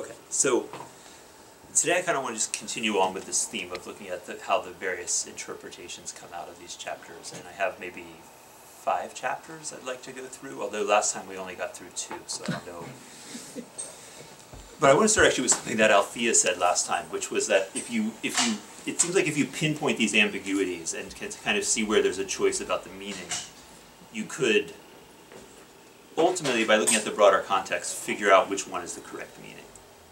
Okay, so today I kind of want to just continue on with this theme of looking at how the various interpretations come out of these chapters, and I have maybe 5 chapters I'd like to go through, although last time we only got through 2, so I don't know. But I want to start actually with something that Althea said last time, which was that it seems like if you pinpoint these ambiguities and can kind of see where there's a choice about the meaning, you could ultimately, by looking at the broader context, figure out which one is the correct meaning,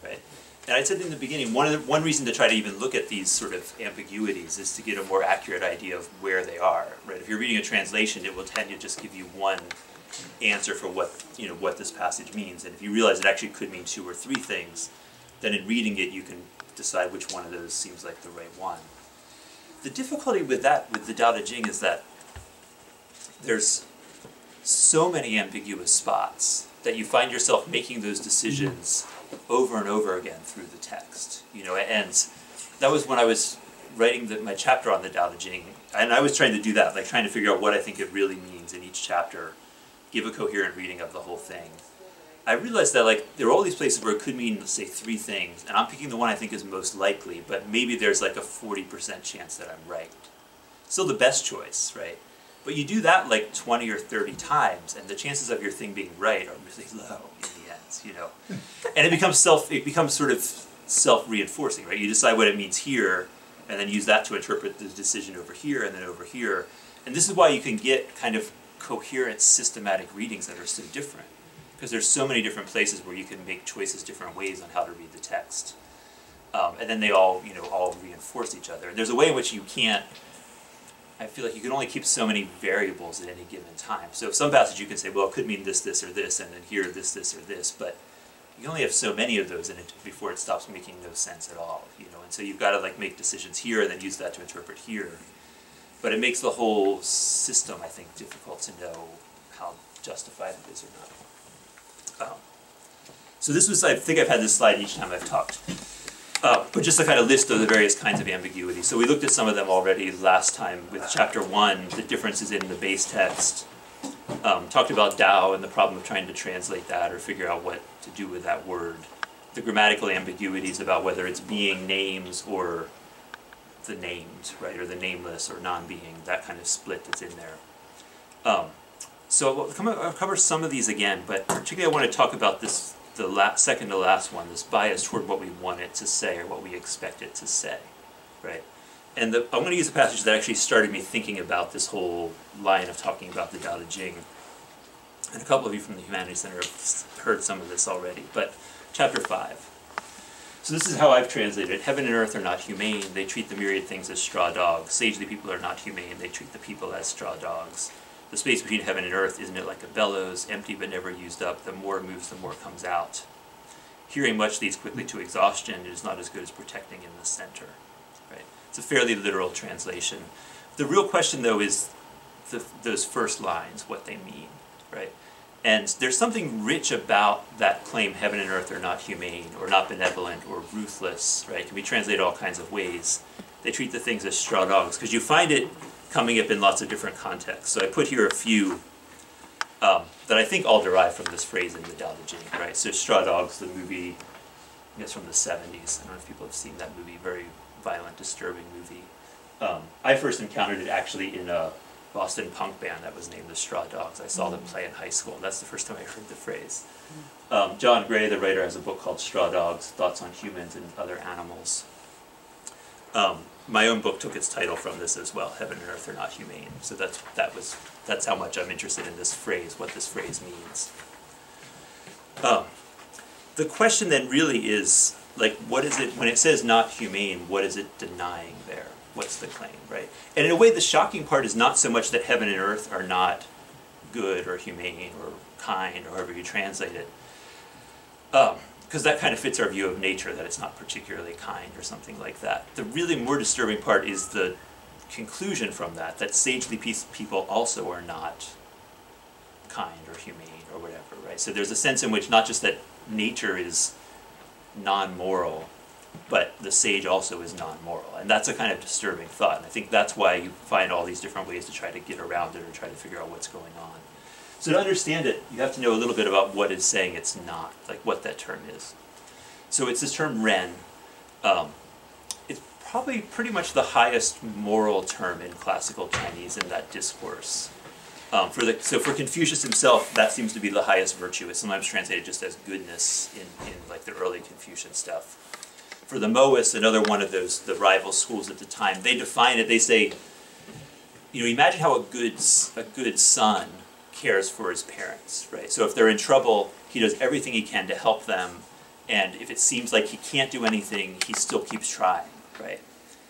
right? And I said in the beginning, one reason to try to even look at these sort of ambiguities is to get a more accurate idea of where they are, right? If you're reading a translation, it will tend to just give you one answer for what this passage means, and if you realize it actually could mean 2 or 3 things, then in reading it you can decide which one of those seems like the right one. The difficulty with that, with the Daodejing, is that there's so many ambiguous spots that you find yourself making those decisions over and over again through the text. And that was when I was writing my chapter on the Daodejing, and I was trying to do that, like trying to figure out what I think it really means in each chapter, give a coherent reading of the whole thing. I realized that there are all these places where it could mean, let's say, 3 things, and I'm picking the one I think is most likely, but maybe there's like a 40% chance that I'm right. Still the best choice, right? But you do that like 20 or 30 times, and the chances of your thing being right are really low in the end, And it becomes sort of self-reinforcing, right? You decide what it means here, and then use that to interpret the decision over here and then over here. And this is why you can get kind of coherent, systematic readings that are so different, because there's so many different places where you can make choices different ways on how to read the text. And then they all reinforce each other. And there's a way in which you can't, I feel like you can only keep so many variables at any given time. So some passage you can say, well, it could mean this, this, or this, and then here, this, or this, but you only have so many of those in it before it stops making no sense at all, And so you've got to make decisions here and then use that to interpret here. But it makes the whole system, I think, difficult to know how justified it is or not. So this was, I think I've had this slide each time I've talked. But just a kind of list of the various kinds of ambiguity. So we looked at some of them already last time with chapter 1, the differences in the base text. Talked about Tao and the problem of trying to translate that or figure out what to do with that word. The grammatical ambiguities about whether it's being names or the named, right, or the nameless or non-being, that kind of split that's in there. So I'll cover some of these again, but particularly I want to talk about this, the second to last one, this bias toward what we want it to say or what we expect it to say, right? And I'm going to use a passage that actually started me thinking about this whole line of talking about the Daodejing. And a couple of you from the Humanities Center have heard some of this already, but chapter 5. So this is how I've translated it. Heaven and earth are not humane. They treat the myriad things as straw dogs. Sagely people are not humane. They treat the people as straw dogs. The space between heaven and earth, isn't it like a bellows, empty but never used up? The more it moves, the more comes out. Hearing much leads quickly to exhaustion. It is not as good as protecting in the center. Right? It's a fairly literal translation. The real question, though, is those first lines, what they mean. Right? And there's something rich about that claim, heaven and earth are not humane, or not benevolent, or ruthless, right? It can be translated all kinds of ways. They treat the things as straw dogs, because you find it coming up in lots of different contexts. So I put here a few that I think all derive from this phrase in the Daodejing, right? So Straw Dogs, the movie, I guess from the 70s. I don't know if people have seen that movie, very violent, disturbing movie. I first encountered it actually in a Boston punk band that was named the Straw Dogs. I saw them play in high school. That's the first time I heard the phrase. John Gray, the writer, has a book called Straw Dogs, Thoughts on Humans and Other Animals. My own book took its title from this as well, Heaven and Earth are not humane. So that's how much I'm interested in this phrase, what this phrase means. The question then really is, what is it, when it says not humane, what is it denying there? What's the claim, right? And in a way, the shocking part is not so much that heaven and earth are not good or humane or kind, or however you translate it, because that kind of fits our view of nature, that it's not particularly kind or something like that. The really more disturbing part is the conclusion from that sagely people also are not kind or humane or whatever, right? So there's a sense in which not just that nature is non-moral, but the sage also is non-moral. And that's a kind of disturbing thought. And I think that's why you find all these different ways to try to get around it or try to figure out what's going on. So to understand it, you have to know a little bit about what it's saying it's not, like what that term is. So it's this term ren. It's probably pretty much the highest moral term in classical Chinese in that discourse. So for Confucius himself, that seems to be the highest virtue. It's sometimes translated just as goodness in like the early Confucian stuff. For the Moists, another one of those, the rival schools at the time, they define it, they say, you know, imagine how a good son cares for his parents, right? So if they're in trouble, he does everything he can to help them, and if it seems like he can't do anything, he still keeps trying, right?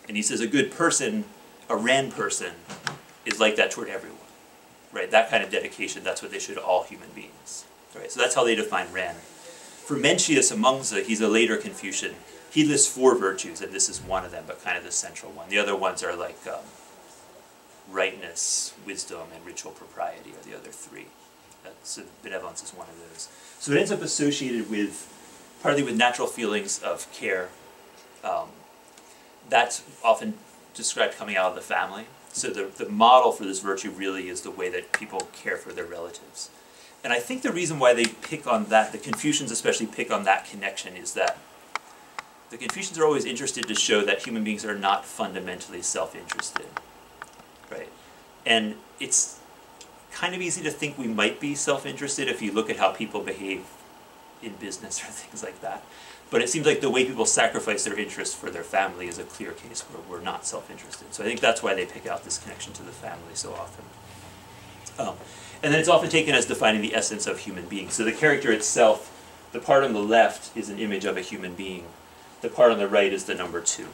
And he says a good person, a Ren person, is like that toward everyone, right? That kind of dedication, that's what they should all human beings, right? So that's how they define Ren. For Mencius Amongza, he's a later Confucian, he lists 4 virtues, and this is one of them, but kind of the central one. The other ones are like rightness, wisdom, and ritual propriety are the other 3. So benevolence is one of those. So it ends up associated with, partly with natural feelings of care. That's often described coming out of the family. So the model for this virtue really is the way that people care for their relatives. And I think the reason why they pick on that, the Confucians especially pick on that connection, is that the Confucians are always interested to show that human beings are not fundamentally self-interested, right? And it's kind of easy to think we might be self-interested if you look at how people behave in business or things like that. But it seems like the way people sacrifice their interests for their family is a clear case where we're not self-interested. So I think that's why they pick out this connection to the family so often. And then it's often taken as defining the essence of human beings. So the character itself, the part on the left is an image of a human being. The part on the right is the number 2.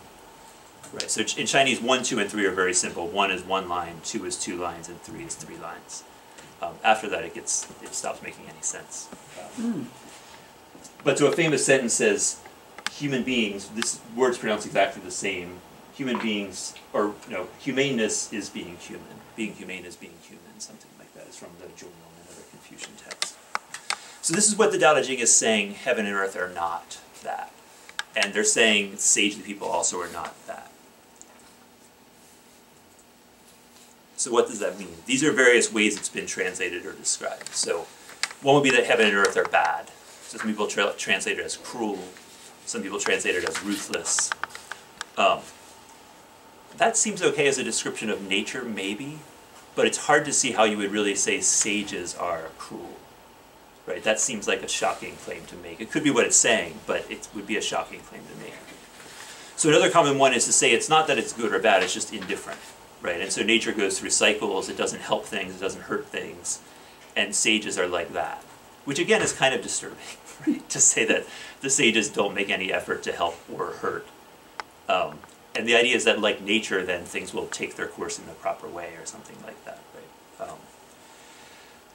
Right. So in Chinese, 1, 2, and 3 are very simple. 1 is 1 line, 2 is 2 lines, and 3 is 3 lines. After that, it stops making any sense. But so a famous sentence says, human beings, this word's pronounced exactly the same. Human beings, or no, humaneness is being human. Being humane is being human, something like that. It's from the Zhongyong and other Confucian texts. So this is what the Daodejing is saying, heaven and earth are not that. And they're saying sagely people also are not that. So what does that mean? These are various ways it's been translated or described. So one would be that heaven and earth are bad. So some people translate it as cruel. Some people translate it as ruthless. That seems okay as a description of nature, maybe. But it's hard to see how you would really say sages are cruel. Right? That seems like a shocking claim to make. It could be what it's saying, but it would be a shocking claim to make. So another common one is to say it's not that it's good or bad, it's just indifferent. Right? And so nature goes through cycles, it doesn't help things, it doesn't hurt things, and sages are like that. Which again is kind of disturbing, right? To say that the sages don't make any effort to help or hurt. And the idea is that like nature, then things will take their course in the proper way or something like that, right?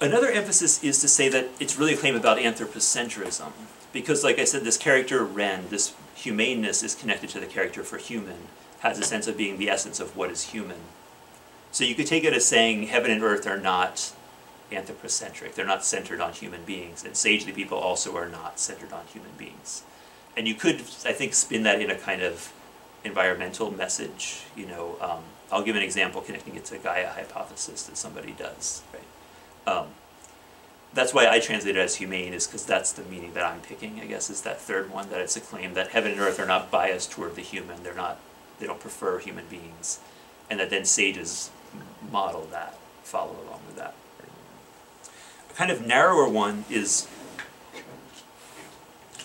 Another emphasis is to say that it's really a claim about anthropocentrism. Because like I said, this character Ren, this humaneness is connected to the character for human, has a sense of being the essence of what is human. So you could take it as saying heaven and earth are not anthropocentric, they're not centered on human beings, and sagely people also are not centered on human beings. And you could, I think, spin that in a kind of environmental message. You know, I'll give an example connecting it to Gaia hypothesis that somebody does, right? That's why I translate it as humane, is because that's the meaning that I'm picking, I guess, is that third one, that it's a claim that heaven and earth are not biased toward the human, they don't prefer human beings, and that then sages model that, follow along with that. A kind of narrower one is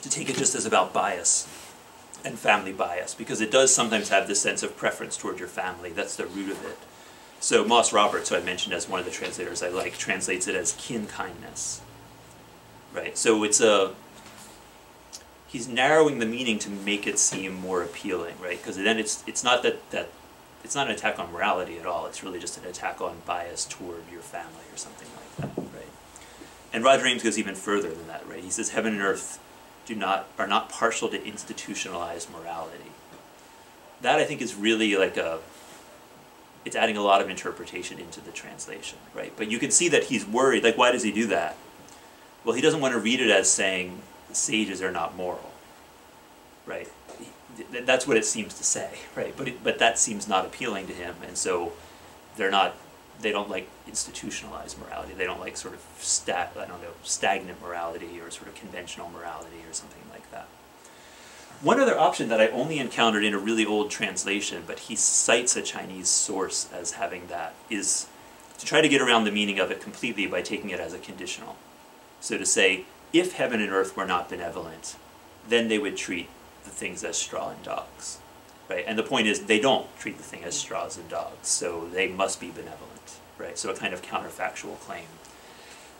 to take it just as about bias and family bias, because it does sometimes have this sense of preference toward your family. That's the root of it. So Moss Roberts, who I mentioned as one of the translators I like, translates it as kin kindness. Right? So he's narrowing the meaning to make it seem more appealing, right? Because then it's not it's not an attack on morality at all. It's really just an attack on bias toward your family or something like that, right? And Roger Ames goes even further than that, right? He says heaven and earth are not partial to institutionalized morality. That, I think, is really like it's adding a lot of interpretation into the translation, right? But you can see that he's worried. Like, why does he do that? Well, he doesn't want to read it as saying the sages are not moral, right? That's what it seems to say, right? But that seems not appealing to him, and so they don't like institutionalized morality. They don't like sort of stagnant morality or sort of conventional morality or something like that. One other option that I only encountered in a really old translation, but he cites a Chinese source as having that, is to try to get around the meaning of it completely by taking it as a conditional. So to say, if heaven and earth were not benevolent, then they would treat the things as straw and dogs. Right? And the point is, they don't treat the thing as straws and dogs, so they must be benevolent. Right? So a kind of counterfactual claim.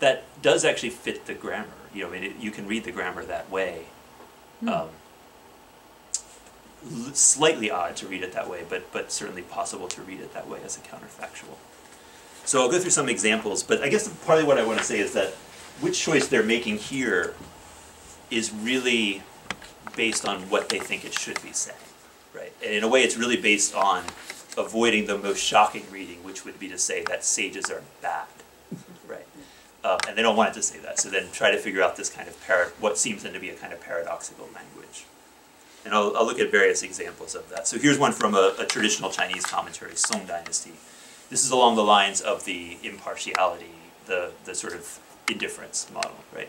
That does actually fit the grammar. You know, you can read the grammar that way. Slightly odd to read it that way, but certainly possible to read it that way as a counterfactual. So I'll go through some examples, but I guess partly what I want to say is that which choice they're making here is really based on what they think it should be saying, right? And in a way, it's really based on avoiding the most shocking reading, which would be to say that sages are bad, right? And they don't want it to say that, so then try to figure out this kind of what seems then to be a kind of paradoxical language. And I'll look at various examples of that. So here's one from a traditional Chinese commentary, Song Dynasty. This is along the lines of the impartiality, the sort of indifference model, right?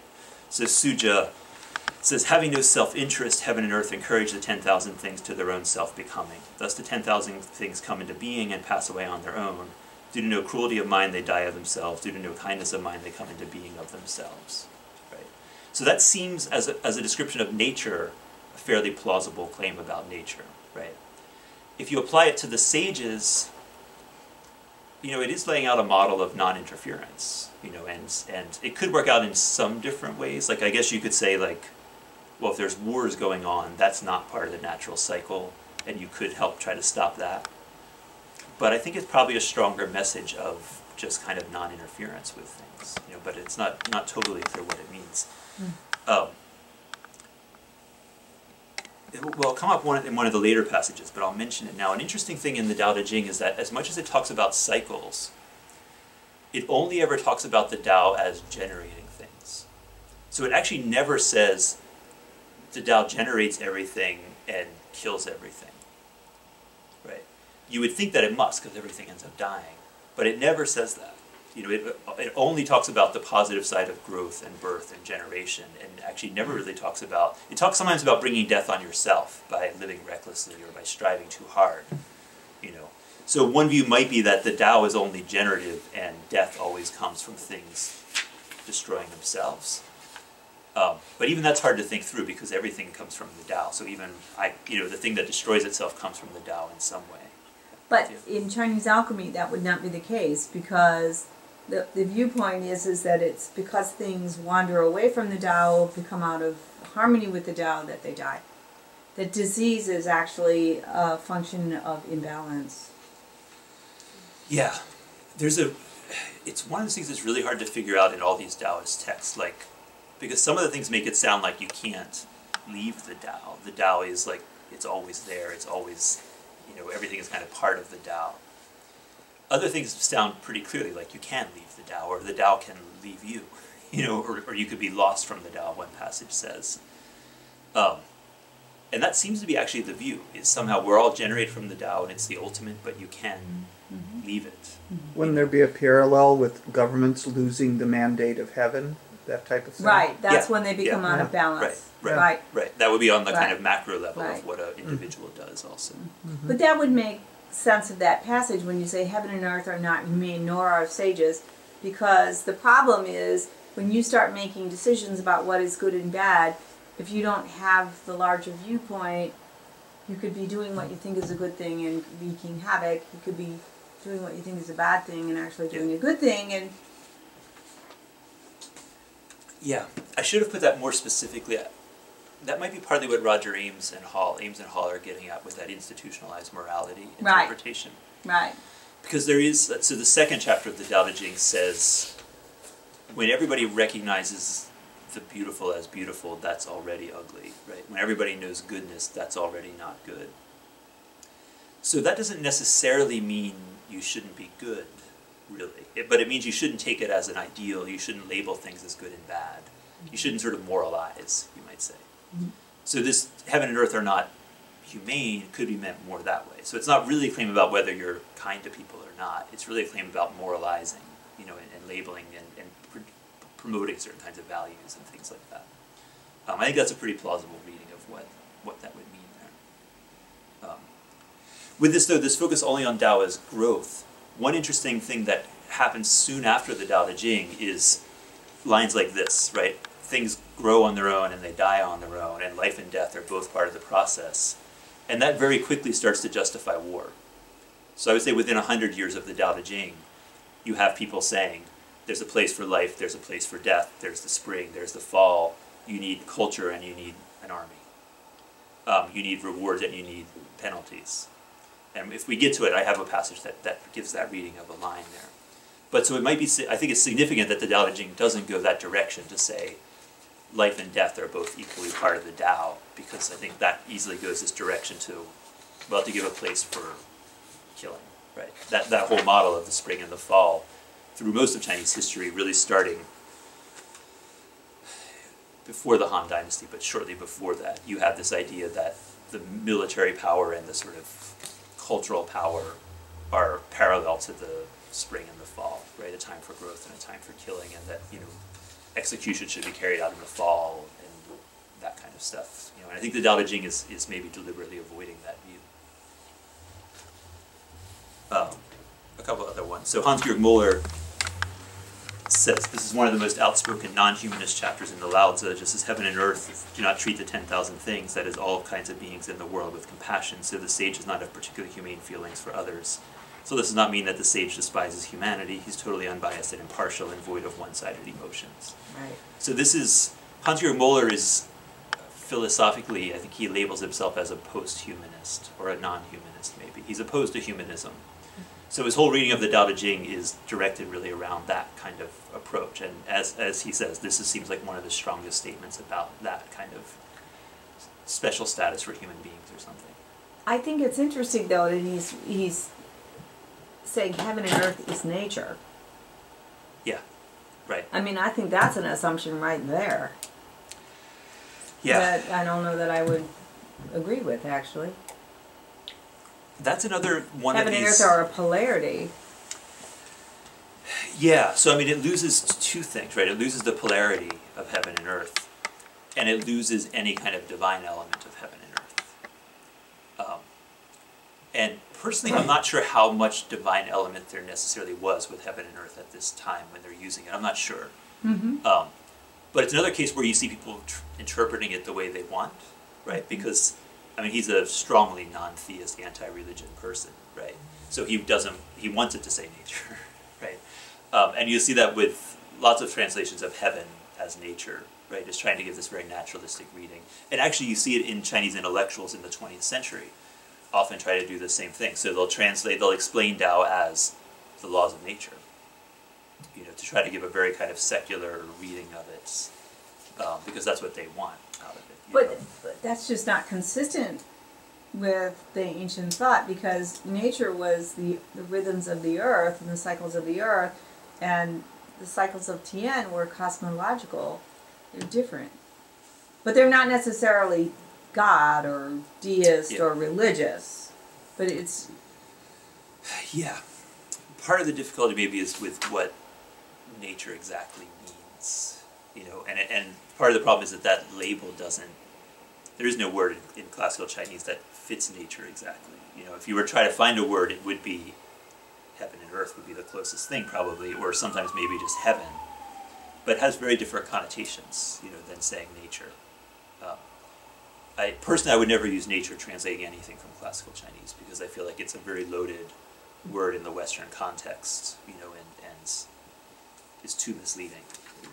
So Suja says, having no self-interest, heaven and earth encourage the 10,000 things to their own self-becoming. Thus the 10,000 things come into being and pass away on their own. Due to no cruelty of mind, they die of themselves. Due to no kindness of mind, they come into being of themselves, right? So that seems, as a description of nature, a fairly plausible claim about nature, right? If you apply it to the sages, you know, it is laying out a model of non-interference, you know, and it could work out in some different ways. Like, I guess you could say, like, well, if there's wars going on, that's not part of the natural cycle, and you could help try to stop that. But I think it's probably a stronger message of just kind of non-interference with things, you know, but it's not totally clear what it means. Well, it'll come up in one of the later passages, but I'll mention it now. An interesting thing in the Daodejing is that as much as it talks about cycles, it only ever talks about the Tao as generating things. So it actually never says the Tao generates everything and kills everything, right? You would think that it must, because everything ends up dying, but it never says that. You know, it only talks about the positive side of growth and birth and generation, and actually never really talks about, it talks sometimes about bringing death on yourself by living recklessly or by striving too hard, you know. So one view might be that the Tao is only generative and death always comes from things destroying themselves. But even that's hard to think through because everything comes from the Tao. So even, you know, the thing that destroys itself comes from the Tao in some way. But in Chinese alchemy, that would not be the case because the viewpoint is that it's because things wander away from the Tao, become out of harmony with the Tao, that they die. That disease is actually a function of imbalance. Yeah. It's one of those things that's really hard to figure out in all these Taoist texts, like, because some of the things make it sound like you can't leave the Tao. The Tao is like, it's always there, it's always, you know, everything is kind of part of the Tao. Other things sound pretty clearly like you can leave the Tao, or the Tao can leave you, you know, or you could be lost from the Tao, one passage says. And that seems to be actually the view, is somehow we're all generated from the Tao and it's the ultimate, but you can leave it. Wouldn't there be a parallel with governments losing the mandate of heaven, that type of thing? Right, that's when they become out of balance. Right. That would be on the kind of macro level of what an individual does also. But that would make sense of that passage when you say heaven and earth are not humane, nor are sages, because the problem is when you start making decisions about what is good and bad, if you don't have the larger viewpoint, you could be doing what you think is a good thing and wreaking havoc. You could be doing what you think is a bad thing and actually doing a good thing. And yeah, I should have put that more specifically. That might be partly what Roger Ames and Hall are getting at with that institutionalized morality interpretation. Right. Because there is, so the second chapter of the Daodejing says, when everybody recognizes the beautiful as beautiful, that's already ugly, right? When everybody knows goodness, that's already not good. So that doesn't necessarily mean you shouldn't be good, really. But it means you shouldn't take it as an ideal. You shouldn't label things as good and bad. You shouldn't sort of moralize, you might say. So this heaven and earth are not humane could be meant more that way. So it's not really a claim about whether you're kind to people or not. It's really a claim about moralizing, you know, and labeling and promoting certain kinds of values and things like that. I think that's a pretty plausible reading of what that would mean there. With this, though, this focus only on Tao as growth, one interesting thing that happens soon after the Daodejing is lines like this, right? Things grow on their own and they die on their own, and life and death are both part of the process. And that very quickly starts to justify war. So I would say within 100 years of the Daodejing, you have people saying, there's a place for life, there's a place for death, there's the spring, there's the fall, you need culture and you need an army. You need rewards and you need penalties. And if we get to it, I have a passage that gives that reading of a line there. But so it might be, I think it's significant that the Daodejing doesn't go that direction to say life and death are both equally part of the Tao, because I think that easily goes this direction to, well, to give a place for killing, right? That whole model of the spring and the fall, through most of Chinese history, really starting before the Han Dynasty, but shortly before that, you have this idea that the military power and the sort of cultural power are parallel to the spring and the fall, right? A time for growth and a time for killing, and that, you know, execution should be carried out in the fall and that kind of stuff. You know, and I think the Daodejing is maybe deliberately avoiding that view. A couple other ones. So Hans-Georg Müller says, this is one of the most outspoken non-humanist chapters in the Lao Tzu, just as heaven and earth do not treat the 10,000 things, that is, all kinds of beings in the world, with compassion, so the sage does not have particularly humane feelings for others. So this does not mean that the sage despises humanity. He's totally unbiased and impartial and void of one-sided emotions. Right. So this is, Hans-Georg Müller is philosophically, I think he labels himself as a post-humanist, or a non-humanist maybe. He's opposed to humanism. So his whole reading of the Daodejing is directed really around that kind of approach. And as he says, this seems like one of the strongest statements about that kind of special status for human beings or something. I think it's interesting, though, that he's saying heaven and earth is nature. Yeah, right. I mean, I think that's an assumption right there. Yeah. That I don't know that I would agree with, actually. That's another one heaven of these... and earth are a polarity. Yeah, so I mean, it loses two things, right? It loses the polarity of heaven and earth, and it loses any kind of divine element of heaven and earth. And personally, I'm not sure how much divine element there necessarily was with heaven and earth at this time when they're using it. I'm not sure. Mm-hmm. But it's another case where you see people interpreting it the way they want, right? Because, I mean, he's a strongly non-theist, anti-religion person, right? So he wants it to say nature, right? And you see that with lots of translations of heaven as nature, right? Just trying to give this very naturalistic reading. And actually you see it in Chinese intellectuals in the 20th century, often try to do the same thing. So they'll explain Tao as the laws of nature, you know, to try to give a very kind of secular reading of it, because that's what they want out of it. But that's just not consistent with the ancient thought, because nature was the rhythms of the earth and the cycles of the earth, and the cycles of Tien were cosmological. They're different. But they're not necessarily God or deist or religious. But it's... Yeah. Part of the difficulty maybe is with what nature exactly means, you know, and part of the problem is that label doesn't, there is no word in classical Chinese that fits nature exactly. You know, if you were to try to find a word, it would be heaven and earth would be the closest thing probably, or sometimes maybe just heaven, but it has very different connotations, you know, than saying nature. I would never use nature translating anything from classical Chinese, because I feel like it's a very loaded word in the Western context, you know, and is too misleading, you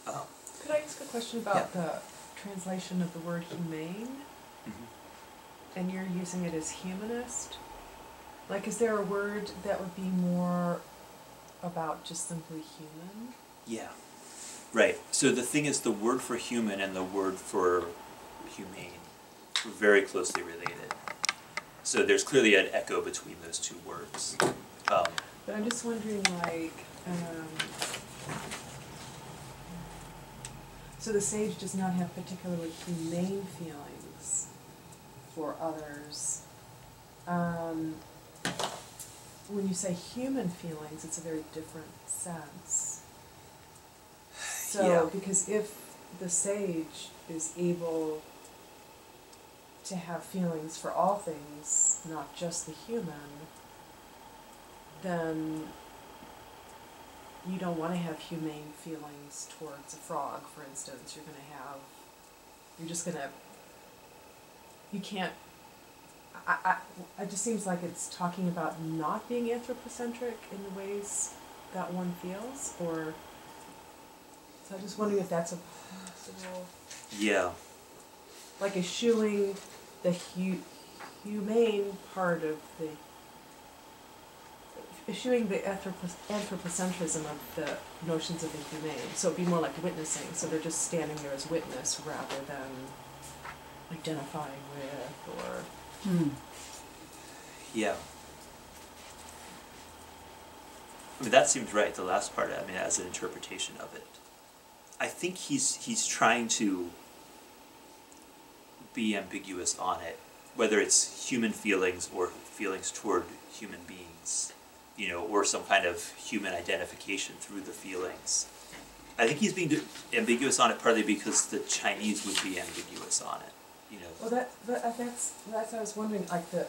know. Could I ask a question about the translation of the word humane? Mm-hmm. And you're using it as humanist? Like, is there a word that would be more about just simply human? Yeah. Right. So the thing is, the word for human and the word for humane are very closely related. So there's clearly an echo between those two words. But I'm just wondering, like, so the sage does not have particularly humane feelings for others. When you say human feelings, it's a very different sense. So, because if the sage is able to have feelings for all things, not just the human, then you don't want to have humane feelings towards a frog, for instance. You can't, it just seems like it's talking about not being anthropocentric in the ways that one feels, or, so I'm just wondering if that's a possible, Yeah. like eschewing the humane part of eschewing the anthropocentrism of the notions of the humane. So it'd be more like witnessing, so they're just standing there as witness rather than identifying with or... Yeah. I mean, that seems right, the last part, I mean, as an interpretation of it. I think he's trying to be ambiguous on it, whether it's human feelings or feelings toward human beings, you know, or some kind of human identification through the feelings. I think he's being ambiguous on it partly because the Chinese would be ambiguous on it, you know. Well, that's what I was wondering, like the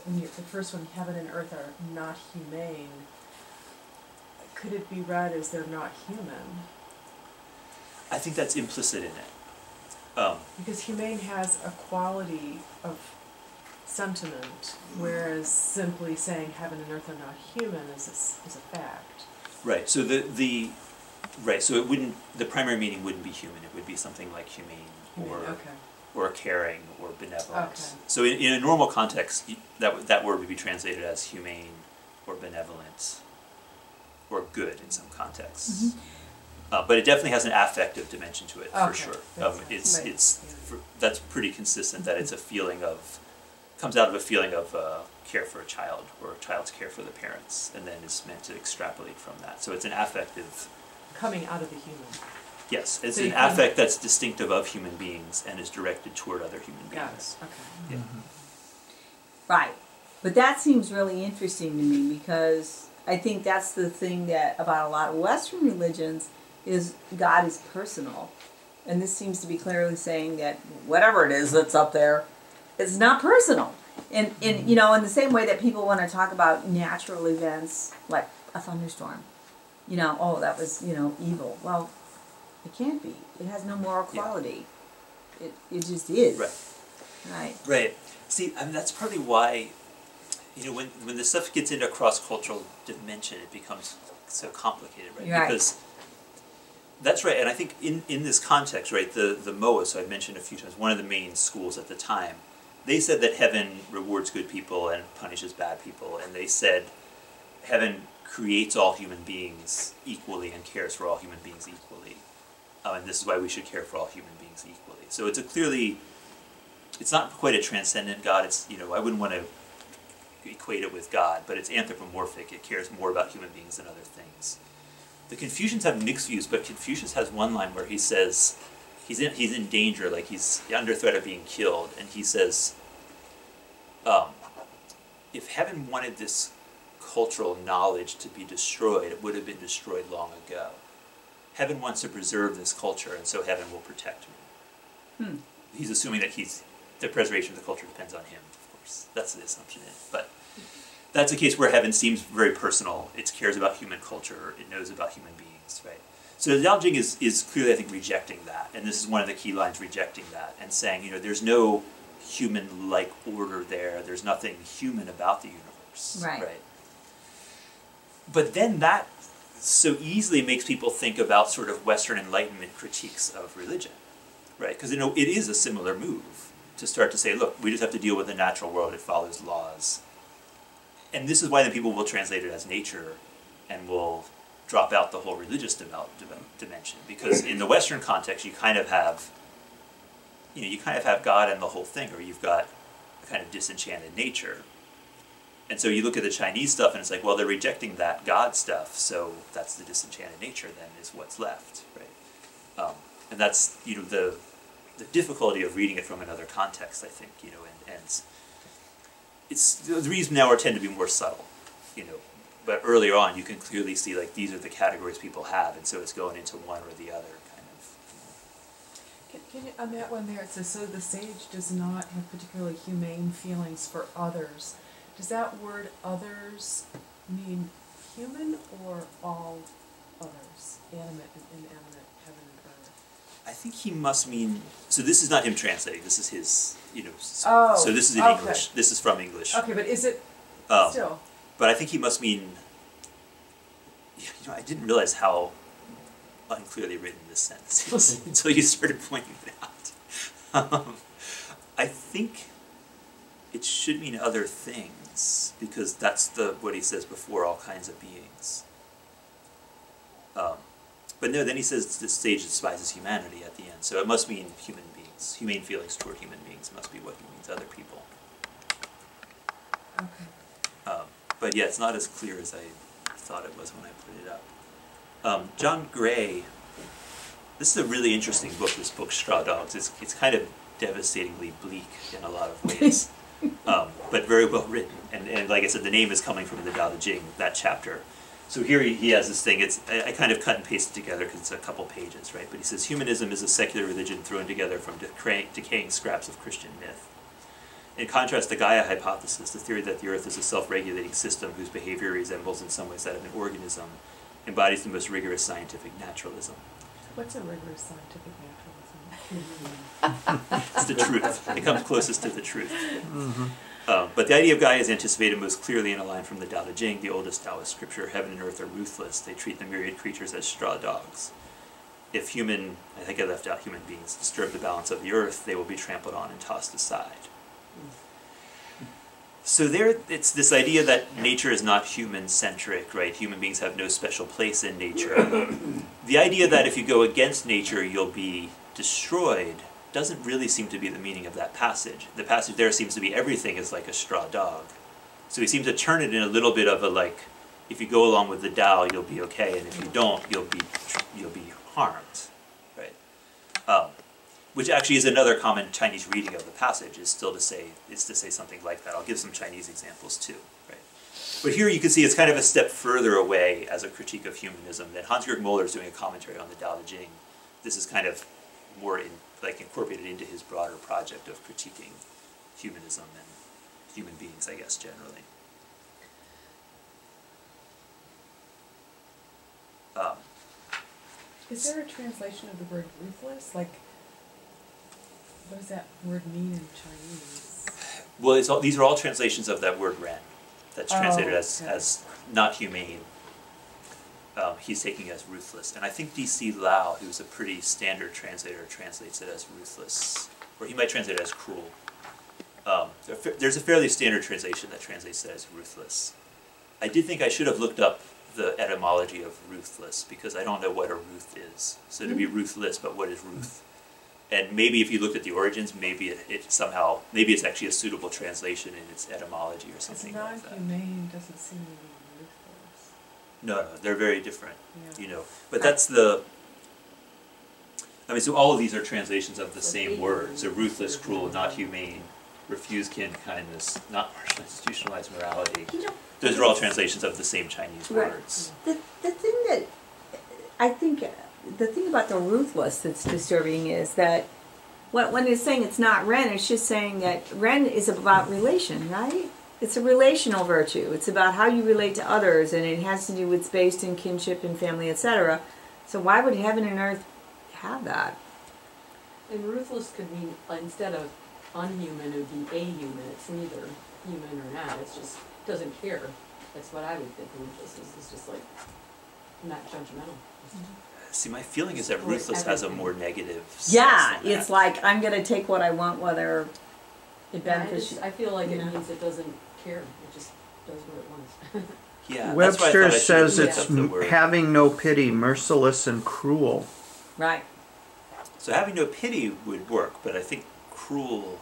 first one, heaven and earth are not humane. Could it be read as they're not human? I think that's implicit in it. Because humane has a quality of sentiment, whereas simply saying heaven and earth are not human is a fact. Right. So so it wouldn't, the primary meaning wouldn't be human. It would be something like humane or caring or benevolent. Okay. So in a normal context, that word would be translated as humane or benevolent or good in some contexts. Mm-hmm. But it definitely has an affective dimension to it, for Okay. sure. That's That's pretty consistent that it's a feeling of, comes out of a feeling of care for a child or a child's care for the parents, and then is meant to extrapolate from that. So it's an affective. Coming out of the human. Yes, it's So an you can- affect that's distinctive of human beings and is directed toward other human Got beings. it. Okay. Yeah. Right. But that seems really interesting to me because I think that's the thing that about a lot of Western religions is God is personal. And this seems to be clearly saying that whatever it is that's up there, it's not personal. And you know, in the same way that people want to talk about natural events like a thunderstorm, you know, oh, that was, you know, evil. Well, it can't be. It has no moral quality. It just is. Right. Right. Right. See, I mean, that's partly why, you know, when this stuff gets into cross-cultural dimension, it becomes so complicated, right? Right. Because that's right, and I think in this context, right, the Moa, so I mentioned a few times, one of the main schools at the time, they said that heaven rewards good people and punishes bad people, and they said heaven creates all human beings equally and cares for all human beings equally. And this is why we should care for all human beings equally. So it's it's not quite a transcendent God. It's, you know, I wouldn't want to equate it with God, but it's anthropomorphic. It cares more about human beings than other things. The Confucians have mixed views, but Confucius has one line where he says he's in danger, like he's under threat of being killed, and he says, if heaven wanted this cultural knowledge to be destroyed, it would have been destroyed long ago. Heaven wants to preserve this culture, and so heaven will protect me. He's assuming that the preservation of the culture depends on him, of course. That's the assumption in it. But that's a case where heaven seems very personal. It cares about human culture. It knows about human beings, right? So the Daodejing is clearly, I think, rejecting that. And this is one of the key lines, rejecting that, and saying, you know, there's no human-like order there. There's nothing human about the universe. Right. But then that so easily makes people think about sort of Western Enlightenment critiques of religion, right? Because, you know, it is a similar move to start to say, look, we just have to deal with the natural world. It follows laws. And this is why then people will translate it as nature and will drop out the whole religious dimension. Because in the Western context, you kind of have God and the whole thing, or you've got a kind of disenchanted nature. And so you look at the Chinese stuff and it's like, well, they're rejecting that God stuff, so that's the disenchanted nature then is what's left, right? And that's, you know, the difficulty of reading it from another context, I think, you know, and it's the reason now tend to be more subtle, you know. But earlier on, you can clearly see, like, these are the categories people have, and so it's going into one or the other, kind of. Can you, on that one there, it says, so the sage does not have particularly humane feelings for others. Does that word others mean human or all others? Animate and inanimate, heaven and earth? I think he must mean, so this is not him translating, this is his, Oh, so this is in okay. English, this is from English. Okay, but is it still? But I think he must mean, I didn't realize how unclearly written this sentence is until you started pointing it out. I think it should mean other things, because that's what he says before, all kinds of beings. But no, then he says the sage despises humanity at the end, so it must mean human beings. Humane feelings toward human beings must be what he means, other people. Okay. But yeah, it's not as clear as I thought it was when I put it up. John Gray, this is a really interesting book, this book, Straw Dogs. It's kind of devastatingly bleak in a lot of ways, but very well written. And like I said, the name is coming from the Daodejing, that chapter. So here he has this thing, I kind of cut and pasted together because it's a couple pages, right? But he says, humanism is a secular religion thrown together from decaying scraps of Christian myth. In contrast, the Gaia hypothesis, the theory that the Earth is a self-regulating system whose behavior resembles in some ways that of an organism, embodies the most rigorous scientific naturalism. What's a rigorous scientific naturalism? It's the truth. It comes closest to the truth. Mm-hmm. But the idea of Gaia is anticipated most clearly in a line from the Daodejing, the oldest Taoist scripture. Heaven and earth are ruthless. They treat the myriad creatures as straw dogs. If human, I think I left out human beings, disturb the balance of the earth, they will be trampled on and tossed aside. So there, it's this idea that nature is not human-centric, right? Human beings have no special place in nature. The idea that if you go against nature, you'll be destroyed doesn't really seem to be the meaning of that passage. The passage there seems to be everything is like a straw dog. So he seems to turn it in a little bit of a like, if you go along with the Tao, you'll be okay, and if you don't, you'll be harmed, right? Which actually is another common Chinese reading of the passage, is to say something like that. I'll give some Chinese examples too, right? But here you can see it's kind of a step further away as a critique of humanism than Hans-Georg Muller is doing a commentary on the Tao Te Ching. This is kind of more incorporated into his broader project of critiquing humanism and human beings, I guess, generally. Is there a translation of the word ruthless? Like, what does that word mean in Chinese? Well, these are all translations of that word "ren," that's translated okay. as not humane. He's taking it as ruthless, and I think D.C. Lau, who's a pretty standard translator, translates it as ruthless, or he might translate it as cruel. There's a fairly standard translation that translates it as ruthless. I did think I should have looked up the etymology of ruthless, because I don't know what a ruth is. So to be ruthless, but what is ruth? And maybe if you looked at the origins, maybe maybe it's actually a suitable translation in its etymology or something like that. Non-humane doesn't seem to be ruthless. No, they're very different, Yeah. But that's so all of these are translations of the same word. So ruthless, cruel, not humane, refuse kin kindness, not partial institutionalized morality. Those are all translations of the same Chinese words. The thing that I think, the thing about the ruthless that's disturbing is that when it's saying it's not Ren, it's just saying that Ren is about relation, right? It's a relational virtue. It's about how you relate to others, and it has to do with based in kinship and family, etc. So why would heaven and earth have that? And ruthless could mean, instead of unhuman, it would be ahuman. It's neither human or not. It's just doesn't care. That's what I would think ruthless is. It's just like not judgmental. See, my feeling is that ruthless has a more negative sense Yeah, than it's that. like I'm going to take what I want, whether it benefits you. I feel like it Yeah. means it doesn't care. It just does what it wants. Yeah, that's why I Webster thought I should says have it's looked up the word. having no pity, merciless and cruel. Right. So having no pity would work, but I think cruel.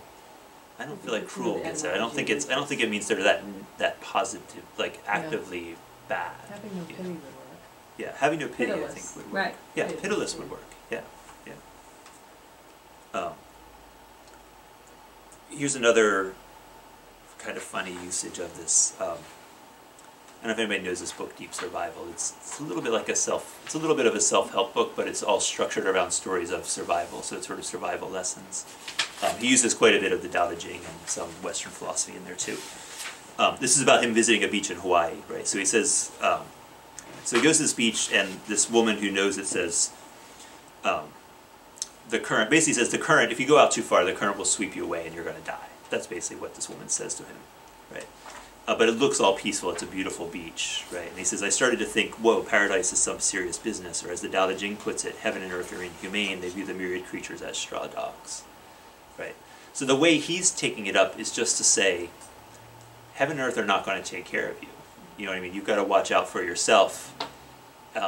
I don't feel like cruel gets there. I don't think it means they're that positive, like actively bad. Having no pity would work. Yeah, having no pity, I Pitiless. think would work. Right. Yeah, pitiless would work. Yeah, yeah. Here's another kind of funny usage of this. I don't know if anybody knows this book, Deep Survival. It's a little bit like it's a little bit of a self-help book, but it's all structured around stories of survival, so it's sort of survival lessons. He uses quite a bit of the Daodejing and some Western philosophy in there too. This is about him visiting a beach in Hawaii, right? So he says, so he goes to this beach, and this woman who knows it says, the current, basically says the current, if you go out too far, the current will sweep you away and you're going to die. That's basically what this woman says to him, right? But it looks all peaceful, it's a beautiful beach, right? And he says, I started to think, whoa, paradise is some serious business, or as the Daodejing puts it, heaven and earth are inhumane, they view the myriad creatures as straw dogs, right? So the way he's taking it up is just to say, heaven and earth are not going to take care of you. You know what I mean? You've got to watch out for yourself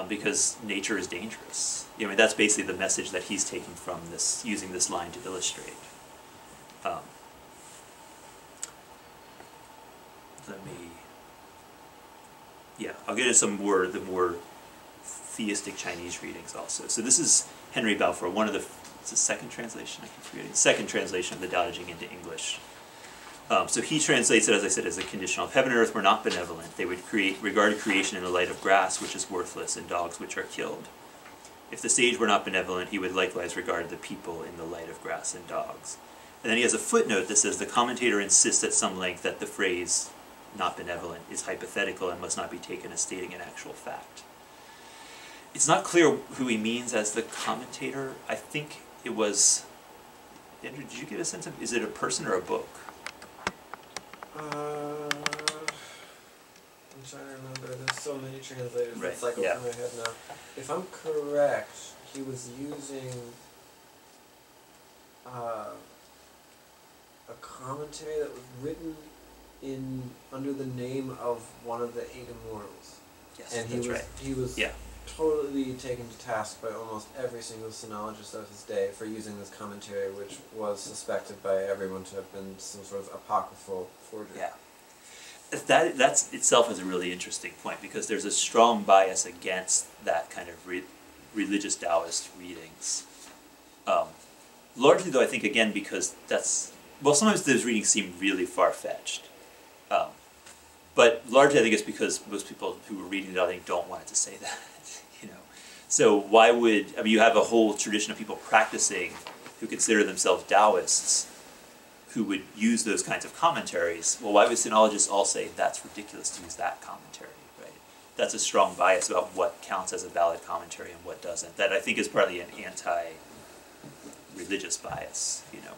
because nature is dangerous. You know, I mean, that's basically the message that he's taking from this, using this line to illustrate. I'll get into the more theistic Chinese readings also. So this is Henry Balfour, one of the, it's the second translation, I keep forgetting, second translation of the Daodejing into English. So he translates it, as I said, as a conditional. If heaven and earth were not benevolent, they would regard creation in the light of grass, which is worthless, and dogs, which are killed. If the sage were not benevolent, he would likewise regard the people in the light of grass and dogs. And then he has a footnote that says, the commentator insists at some length that the phrase, not benevolent, is hypothetical and must not be taken as stating an actual fact. It's not clear who he means as the commentator. I think it was, Andrew, did you get a sense of, is it a person or a book? I'm trying to remember. There's so many translators Right, that cycle yeah. through my head now. If I'm correct, he was using a commentary that was written under the name of one of the eight immortals. Yes, And that's right. he was Yeah. totally taken to task by almost every single sinologist of his day for using this commentary, which was suspected by everyone to have been some sort of apocryphal forgery. Yeah. That's itself is a really interesting point, because there's a strong bias against that kind of religious Taoist readings. Largely, though, I think, again, because sometimes those readings seem really far-fetched. But largely, I think it's because most people who were reading it, I think, don't want it to say that, you know. So why would, I mean, you have a whole tradition of people practicing who consider themselves Taoists who would use those kinds of commentaries. Well, why would sinologists all say that's ridiculous to use that commentary, right? That's a strong bias about what counts as a valid commentary and what doesn't. That I think is partly an anti-religious bias, you know.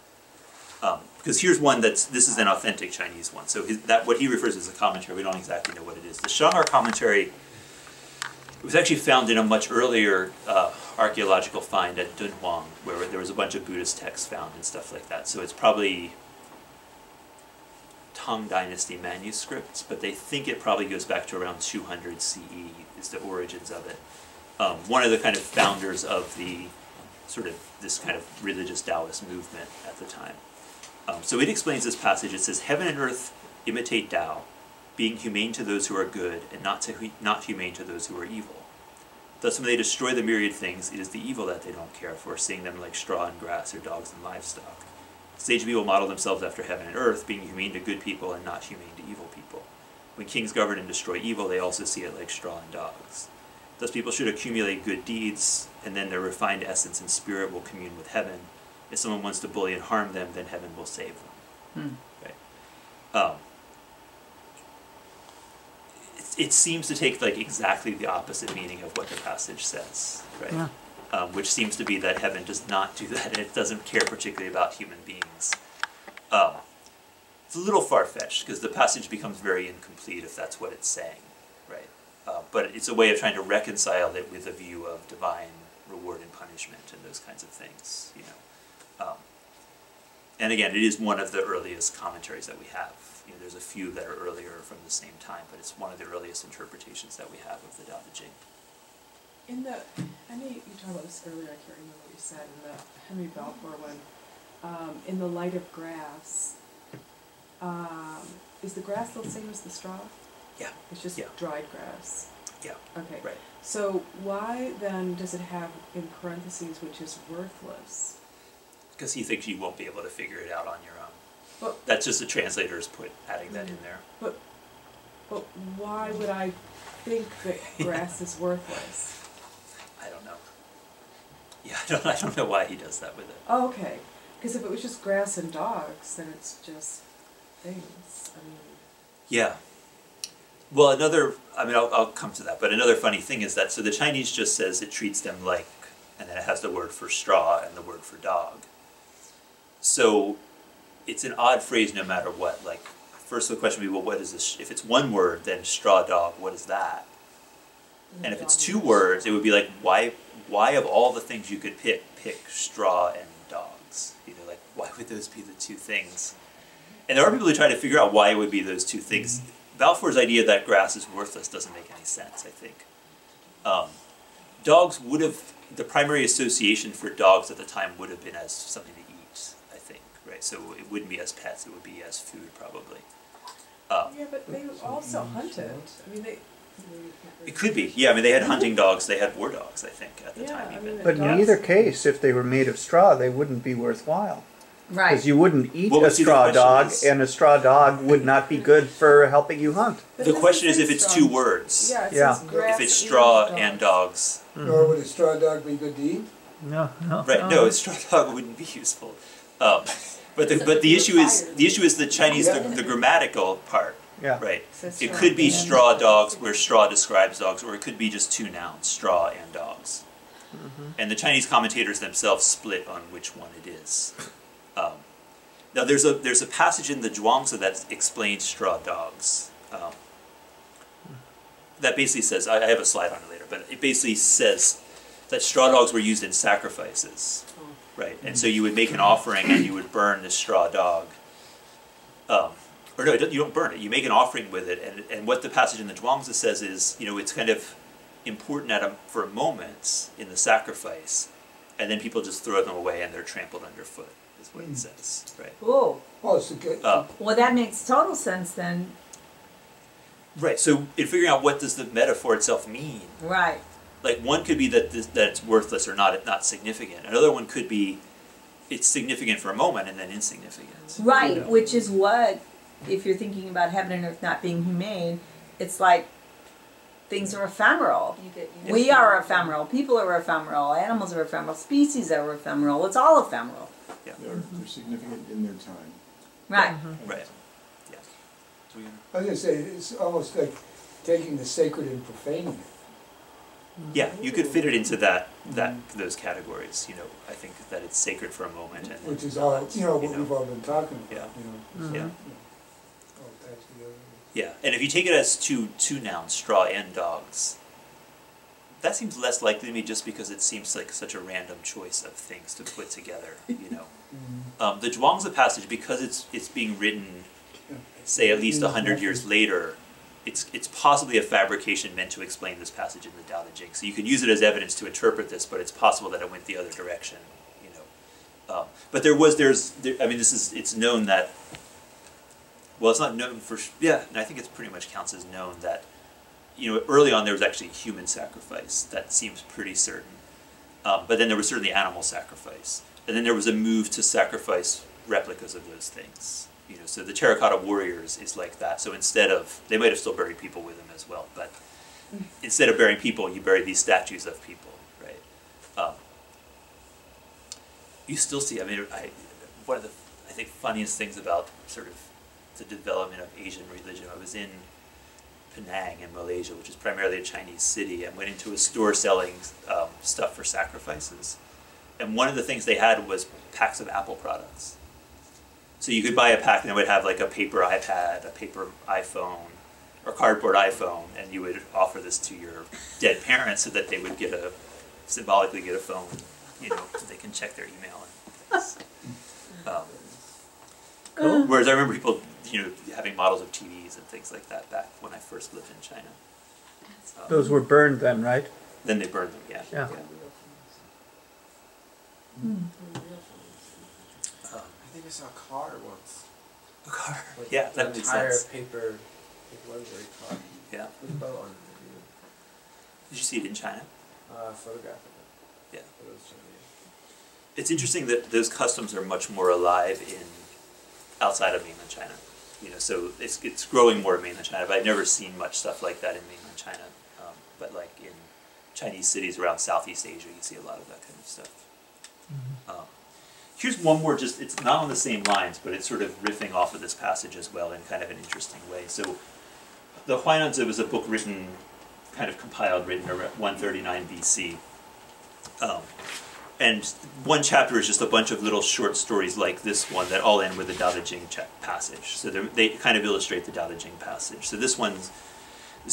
Because here's one this is an authentic Chinese one. So what he refers to as a commentary, we don't exactly know what it is. The Shanghai commentary was actually found in a much earlier archaeological find at Dunhuang, where there was a bunch of Buddhist texts found and stuff like that. So it's probably Tang Dynasty manuscripts, but they think it probably goes back to around 200 CE is the origins of it. One of the kind of founders of the sort of this kind of religious Taoist movement at the time. So it explains this passage. It says, heaven and earth imitate Tao, being humane to those who are good and not humane to those who are evil. Thus when they destroy the myriad things, it is the evil that they don't care for, seeing them like straw and grass or dogs and livestock. Sage people model themselves after heaven and earth, being humane to good people and not humane to evil people. When kings govern and destroy evil, they also see it like straw and dogs. Thus people should accumulate good deeds, and then their refined essence and spirit will commune with heaven. If someone wants to bully and harm them, then heaven will save them. Right? It seems to take like exactly the opposite meaning of what the passage says, right? Yeah. Which seems to be that heaven does not do that, and it doesn't care particularly about human beings. It's a little far-fetched, because the passage becomes very incomplete if that's what it's saying, right? But it's a way of trying to reconcile it with a view of divine reward and punishment and those kinds of things, you know. And again, it is one of the earliest commentaries that we have. You know, there's a few that are earlier from the same time, but it's one of the earliest interpretations that we have of the Daodejing. I know you talked about this earlier, I can't remember what you said, in the Henry Balfour one, in the light of grass, is the grass the same as the straw? Yeah. It's just dried grass? Yeah. Okay. Right. So why then does it have in parentheses, which is worthless? Because he thinks you won't be able to figure it out on your own. But, That's just the translators adding that in there. But But why would I think that grass is worthless? I don't know. Yeah, I don't know why he does that with it. Oh, okay. Because if it was just grass and dogs, then it's just things. I mean, Yeah. Well, I'll come to that, but another funny thing is that, so the Chinese just says it treats them like, and then it has the word for straw and the word for dog. So it's an odd phrase no matter what. Like, first the question would be, well, what is this? If it's one word, then straw dog, what is that? And if it's two words, it would be like, why of all the things you could pick straw and dogs? You know, like, why would those be the two things? And there are people who try to figure out why it would be those two things. Balfour's idea that grass is worthless doesn't make any sense, I think. Dogs would have, the primary association for dogs at the time would have been as something to eat, I think, right? So it wouldn't be as pets, it would be as food, probably. yeah, but they also hunted. I mean, It could be, yeah, I mean, they had hunting dogs, they had war dogs, I think, at the Yeah, time I even. mean, But in Dogs- either case, if they were made of straw, they wouldn't be worthwhile. Right. Because you wouldn't eat Well, a but see, the straw question dog, is- and a straw dog would not be good for helping you hunt. But The this question is says if it's straw. two words. Yeah, it Yeah. says grass If it's straw and dogs. Nor would a straw dog be good to eat? No, no. Right, no, a straw dog wouldn't be useful. But the issue is the Chinese, the grammatical part, Yeah. right? Says It straw could be and straw dogs where straw describes dogs, or it could be just two nouns, straw and dogs. And the Chinese commentators themselves split on which one it is. Now there's a passage in the Zhuangzi that explains straw dogs. That basically says, I have a slide on it later, but it basically says that straw dogs were used in sacrifices, right? And so you would make an offering and you would burn the straw dog. Or no, you don't burn it, you make an offering with it, and what the passage in the Zhuangzi says is, it's kind of important for a moment in the sacrifice, and then people just throw them away and they're trampled underfoot, is what it says, right? Oh, Oh, it's a good. well, that makes total sense then. Right, so in figuring out what does the metaphor itself mean, Right. like one could be that it's worthless or not significant. Another one could be it's significant for a moment and then insignificant. Right, which is what, if you're thinking about heaven and earth not being humane, it's like things are ephemeral. We are ephemeral, people are ephemeral, animals are ephemeral, species are ephemeral, it's all ephemeral. They're significant in their time. Right. Right. Yeah. So I was going to say, it's almost like taking the sacred and profaning it. yeah, you could fit it into those categories. I think that it's sacred for a moment, and Which is all, what we've all been talking about. Yeah. Yeah. All attached together. Yeah, and if you take it as two nouns, straw and dogs, that seems less likely to me just because it seems like such a random choice of things to put together. The Zhuangzi passage, because it's being written, say at least 100 years later, it's possibly a fabrication meant to explain this passage in the Daodejing. So you can use it as evidence to interpret this, but it's possible that it went the other direction. But it's known that. Well, it's not known for, and I think it pretty much counts as known that, early on there was actually human sacrifice. That seems pretty certain. But then there was certainly animal sacrifice. And then there was a move to sacrifice replicas of those things. So the terracotta warriors is like that. So they might have still buried people with them as well, but instead of burying people, you bury these statues of people, right? You still see, one of the, I think, funniest things about sort of the development of Asian religion. I was in Penang in Malaysia, which is primarily a Chinese city, and went into a store selling stuff for sacrifices. And one of the things they had was packs of Apple products. So you could buy a pack and it would have like a paper iPad, a paper iPhone, or cardboard iPhone, and you would offer this to your dead parents so that they would symbolically get a phone, so they can check their email and things. Cool. Whereas I remember people, having models of TVs and things like that back when I first lived in China. Those were burned then, right? Then they burned them, yeah. Yeah. I think I saw a car once. A car. Like Yeah, an that makes entire sense. paper luxury car Yeah. with a boat on it. Did you see it in China? Photograph of it. Yeah. But it was Chinese. It's interesting that those customs are much more alive outside of mainland China. So it's growing more in mainland China, but I've never seen much stuff like that in mainland China. But like in Chinese cities around Southeast Asia, you see a lot of that kind of stuff. Here's one more, it's not on the same lines, but it's sort of riffing off of this passage as well in kind of an interesting way. So the Huainanzi was a book written, kind of compiled, written around 139 BC. And one chapter is just a bunch of little short stories like this one that all end with a Daodejing passage. So they kind of illustrate the Daodejing passage. So this one's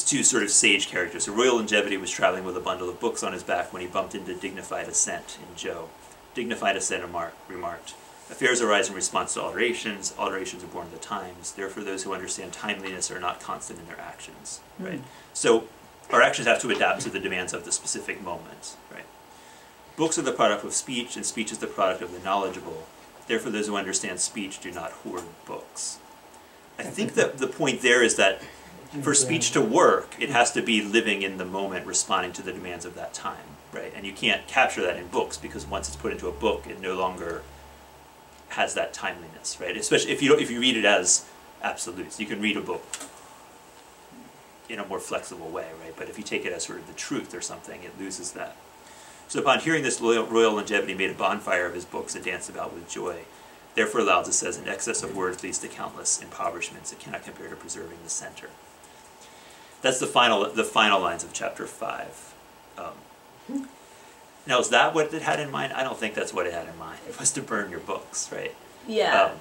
two sort of sage characters. So Royal Longevity was traveling with a bundle of books on his back when he bumped into Dignified Assent in Zhou. Dignified Assent remarked, affairs arise in response to alterations. Alterations are born of the times. Therefore, those who understand timeliness are not constant in their actions. Right. So our actions have to adapt to the demands of the specific moment. Right. Books are the product of speech, and speech is the product of the knowledgeable. Therefore, those who understand speech do not hoard books. I think that the point there is that for speech to work, it has to be living in the moment, responding to the demands of that time, right? And you can't capture that in books because once it's put into a book, it no longer has that timeliness, right? Especially if you read it as absolutes. You can read a book in a more flexible way, right? But if you take it as sort of the truth or something, it loses that. So upon hearing this, Royal Longevity made a bonfire of his books and danced about with joy. Therefore, Lao Tzu says, an excess of words leads to countless impoverishments. It cannot compare to preserving the center. That's the final lines of chapter 5. Now, is that what it had in mind? I don't think that's what it had in mind. It was to burn your books, right? Yeah.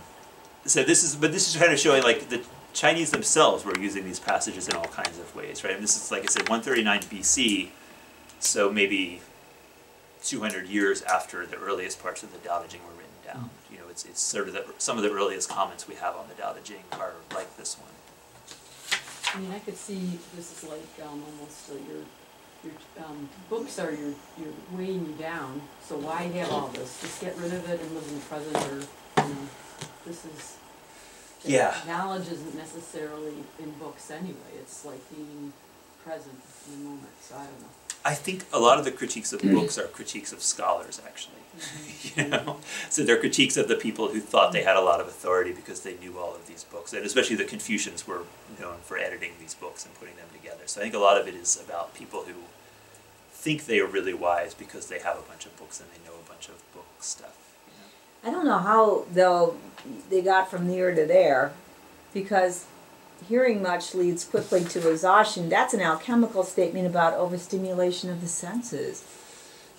So this is kind of showing like the Chinese themselves were using these passages in all kinds of ways, right? And this is, like I said, 139 BC, so maybe 200 years after the earliest parts of the Daodejing were written down. It's sort of some of the earliest comments we have on the Daodejing are like this one. I mean, I could see this is like almost your books are your weighing you down. So why have all this? Just get rid of it and live in the present, or this is. Yeah. Knowledge isn't necessarily in books anyway. It's like being present in the moment. So I don't know. I think a lot of the critiques of books are critiques of scholars, actually. So they're critiques of the people who thought they had a lot of authority because they knew all of these books, and especially the Confucians were known for editing these books and putting them together. So I think a lot of it is about people who think they are really wise because they have a bunch of books and they know a bunch of book stuff. I don't know how, though, they got from here to there, because hearing much leads quickly to exhaustion. That's an alchemical statement about overstimulation of the senses.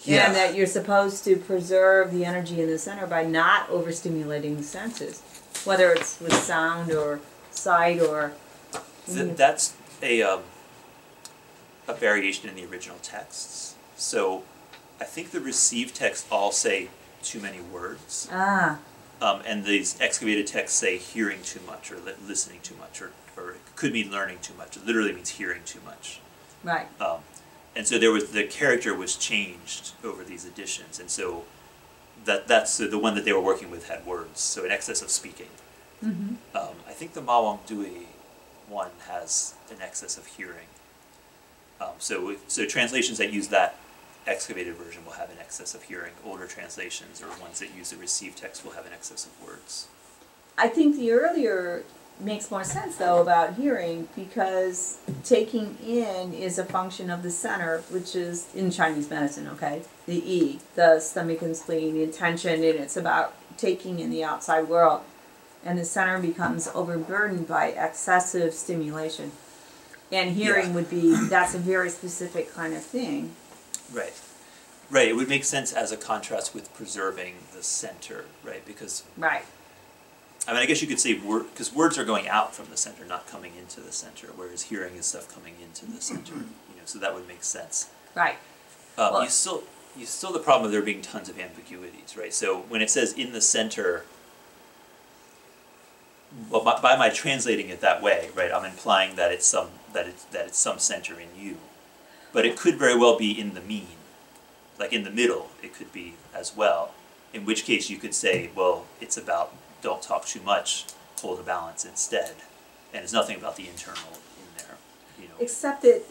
Yeah. And that you're supposed to preserve the energy in the center by not overstimulating the senses, whether it's with sound or sight or... That's a variation in the original texts. So I think the received texts all say too many words. And these excavated texts say hearing too much or listening too much, or it could mean learning too much. It literally means hearing too much. Right. And so the character was changed over these editions, and so that's the one that they were working with had words, so in excess of speaking. Mm-hmm. I think the Ma Wang Dui one has an excess of hearing. So translations that use that excavated version will have an excess of hearing. Older translations or ones that use the received text will have an excess of words. I think the earlier makes more sense, though, about hearing, because taking in is a function of the center, which is in Chinese medicine, okay? The yi, the stomach and spleen, the intention, and it's about taking in the outside world. And the center becomes overburdened by excessive stimulation. And hearing would be, that's a very specific kind of thing. Right. Right. It would make sense as a contrast with preserving the center, right? Because... Right. I mean, I guess you could say because words are going out from the center, not coming into the center, whereas hearing is stuff coming into the center. So that would make sense. Right. You still the problem of there being tons of ambiguities, right? So when it says in the center, well, by my translating it that way, right, I'm implying that it's some center in you, but it could very well be in the mean, like in the middle. It could be as well. In which case, you could say, well, it's about. Don't talk too much, hold a balance instead. And it's nothing about the internal in there. Except that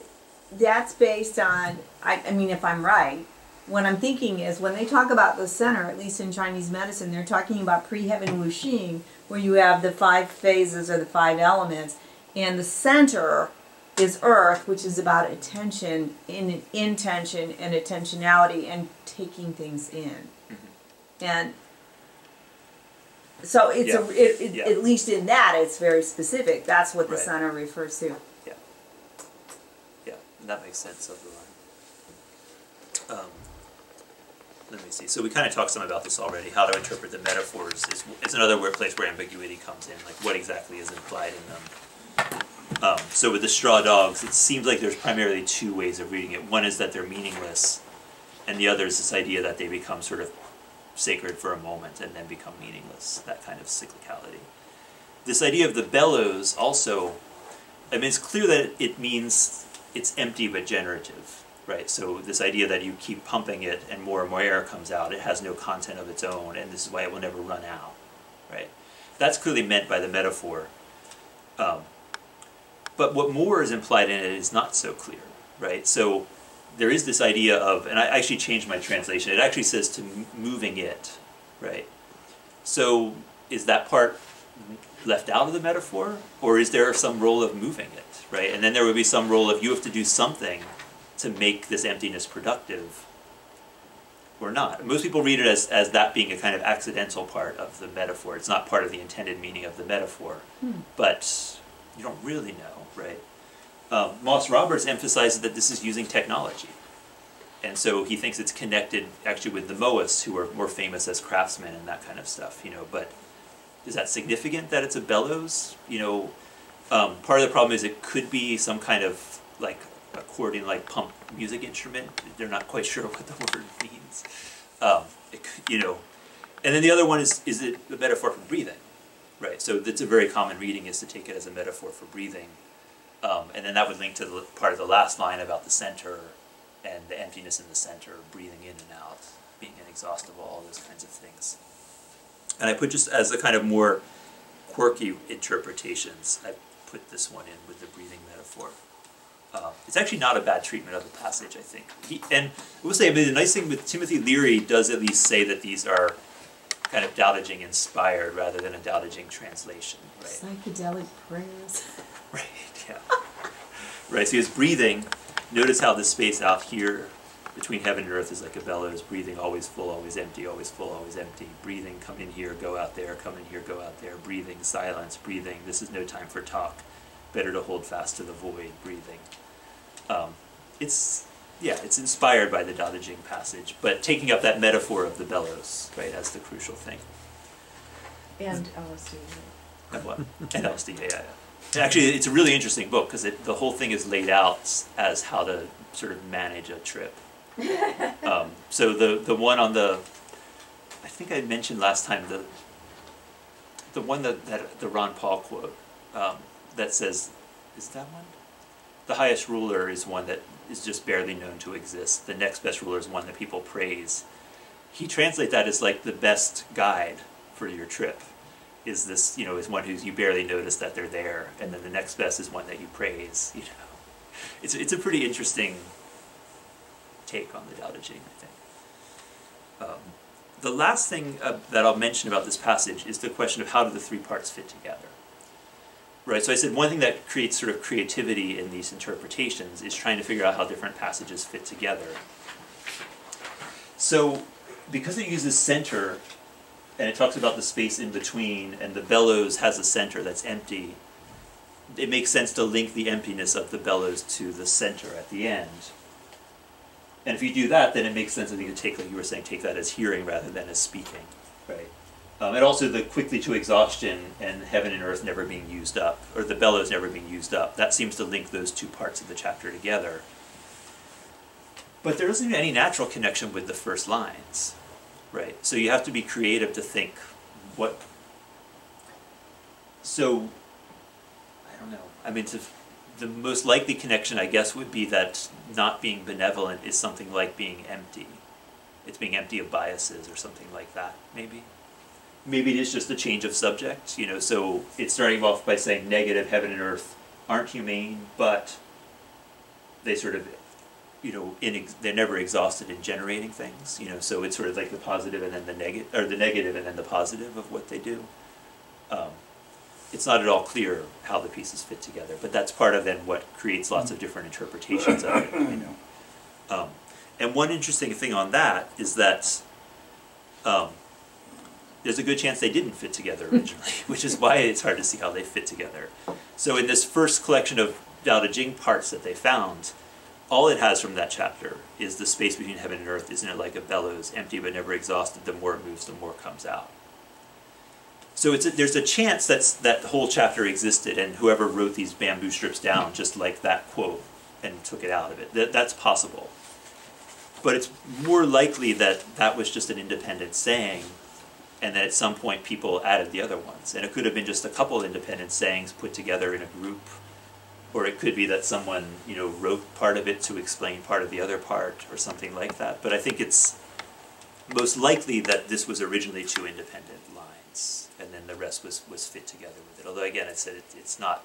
that's based on, I mean, if I'm right, what I'm thinking is when they talk about the center, at least in Chinese medicine, they're talking about pre-heaven wuxing, where you have the 5 phases or the 5 elements, and the center is earth, which is about attention, intention, and attentionality, and taking things in. And so it's at least in that, it's very specific. That's what the center refers to. Yeah. Yeah, and that makes sense of the line. Let me see. So we kind of talked some about this already. How to interpret the metaphors is another place where ambiguity comes in, like what exactly is implied in them. So with the straw dogs, it seems like there's primarily 2 ways of reading it. One is that they're meaningless, and the other is this idea that they become sort of sacred for a moment and then become meaningless, that kind of cyclicality. This idea of the bellows also, I mean, it's clear that it means it's empty but generative, right? So this idea that you keep pumping it and more air comes out, it has no content of its own, and this is why it will never run out, right? That's clearly meant by the metaphor. But what more is implied in it is not so clear, right? So there is this idea of, and I actually changed my translation, it actually says to moving it, right? So is that part left out of the metaphor? Or is there some role of moving it, right? And then there would be some role of you have to do something to make this emptiness productive, or not. Most people read it as that being a kind of accidental part of the metaphor. It's not part of the intended meaning of the metaphor. But you don't really know, right? Moss Roberts emphasizes that this is using technology. And so he thinks it's connected actually with the Mohists, who are more famous as craftsmen and that kind of stuff, you know. But is that significant that it's a bellows? You know, part of the problem is it could be some kind of like accordion-like pump music instrument. They're not quite sure what the word means. It could, you know. And then the other one is it a metaphor for breathing? Right, so that's a very common reading, is to take it as a metaphor for breathing. And then that would link to the part of the last line about the center and the emptiness in the center, breathing in and out, being inexhaustible, all those kinds of things. And I put, just as a kind of more quirky interpretations, I put this one in with the breathing metaphor. It's actually not a bad treatment of the passage, I think. And I will say, I mean, the nice thing with Timothy Leary does at least say that these are kind of Daodejing inspired rather than a Daodejing translation, right? Psychedelic prayers. Right, yeah. Right, so he has breathing. Notice how the space out here between heaven and earth is like a bellows, breathing always full, always empty, always full, always empty. Breathing, come in here, go out there, come in here, go out there. Breathing, silence, breathing. This is no time for talk. Better to hold fast to the void, breathing. It's inspired by the Daodejing passage, but taking up that metaphor of the bellows, right, as the crucial thing. And LSD. And what? And LSD, yeah. And actually, it's a really interesting book because the whole thing is laid out as how to sort of manage a trip. So the one on the, I think I mentioned last time, the one that the Ron Paul quote that says, is that one? The highest ruler is one that is just barely known to exist. The next best ruler is one that people praise. He translates that as like the best guide for your trip. Is this, you know, is one who's you barely notice that they're there, and then the next best is one that you praise. You know, it's a pretty interesting take on the Daodejing, I think. The last thing that I'll mention about this passage is the question of how do the 3 parts fit together. Right, so I said one thing that creates sort of creativity in these interpretations is trying to figure out how different passages fit together. So, because it uses center, and it talks about the space in between, and the bellows has a center that's empty, it makes sense to link the emptiness of the bellows to the center at the end. And if you do that, then it makes sense, I think, to take, like you were saying, take that as hearing rather than as speaking, right? And also the quickly to exhaustion and heaven and earth never being used up, or the bellows never being used up, that seems to link those 2 parts of the chapter together. But there isn't any natural connection with the first lines, right? So you have to be creative to think what... So, I don't know. I mean, the most likely connection, I guess, would be that not being benevolent is something like being empty. It's being empty of biases or something like that, maybe. Maybe it is just a change of subject, you know, so it's starting off by saying negative, heaven and earth aren't humane, but they sort of they're never exhausted in generating things, so it's sort of like the positive and then the negative, or the negative and then the positive of what they do. It's not at all clear how the pieces fit together, but that's part of then what creates lots of different interpretations of it, And one interesting thing on that is that there's a good chance they didn't fit together originally, which is why it's hard to see how they fit together. So in this first collection of Daodejing parts that they found, all it has from that chapter is the space between heaven and earth, isn't it like a bellows, empty but never exhausted, the more it moves, the more comes out. So there's a chance that the whole chapter existed and whoever wrote these bamboo strips down just liked that quote and took it out of it. That's possible. But it's more likely that that was just an independent saying and that at some point people added the other ones. And it could have been just a couple independent sayings put together in a group, or it could be that someone, wrote part of it to explain part of the other part or something like that. But I think it's most likely that this was originally two independent lines and then the rest was fit together with it. Although again, I said it's not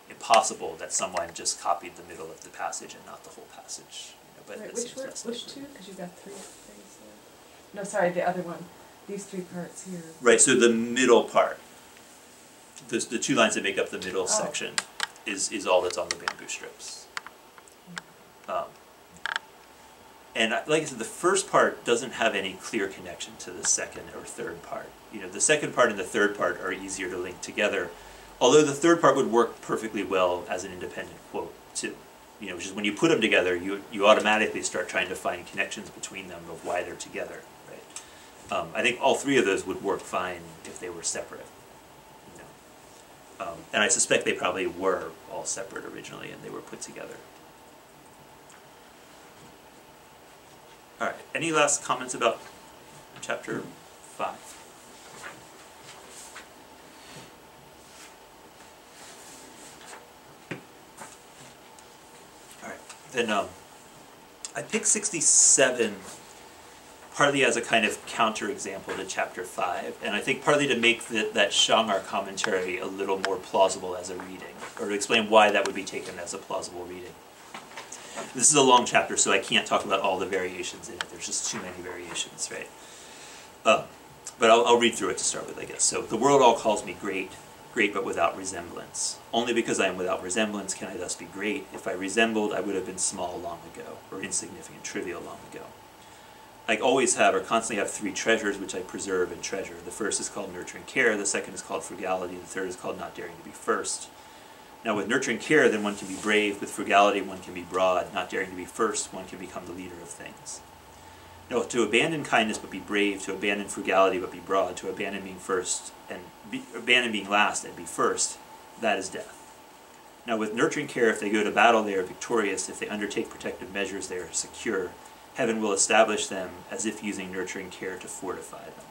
impossible that someone just copied the middle of the passage and not the whole passage. But Right, that which seems less which likely. two? Because you've got three things there. No, sorry, the other one. These three parts here. Right, so the middle part, the two lines that make up the middle section, is all that's on the bamboo strips. And like I said, the first part doesn't have any clear connection to the second or third part. The second part and the third part are easier to link together, although the third part would work perfectly well as an independent quote too. Which is when you put them together, you automatically start trying to find connections between them of why they're together, right? I think all three of those would work fine if they were separate. And I suspect they probably were all separate originally and they were put together. All right, any last comments about chapter 5? Then I picked 67 partly as a kind of counterexample to chapter 5, and I think partly to make that Shangar commentary a little more plausible as a reading, or to explain why that would be taken as a plausible reading. This is a long chapter, so I can't talk about all the variations in it. There's just too many variations, right? But I'll read through it to start with, I guess. So, the world all calls me great, great but without resemblance. Only because I am without resemblance can I thus be great. If I resembled, I would have been small long ago, or insignificant, trivial long ago. I always have, or constantly have, 3 treasures which I preserve and treasure. The first is called nurture and care, the second is called frugality, the third is called not daring to be first. Now with nurture and care, then one can be brave, with frugality one can be broad, not daring to be first, one can become the leader of things. No, to abandon kindness but be brave, to abandon frugality but be broad, to abandon being first and abandon being last and be first, that is death. Now with nurturing care, if they go to battle, they are victorious. If they undertake protective measures, they are secure. Heaven will establish them as if using nurturing care to fortify them.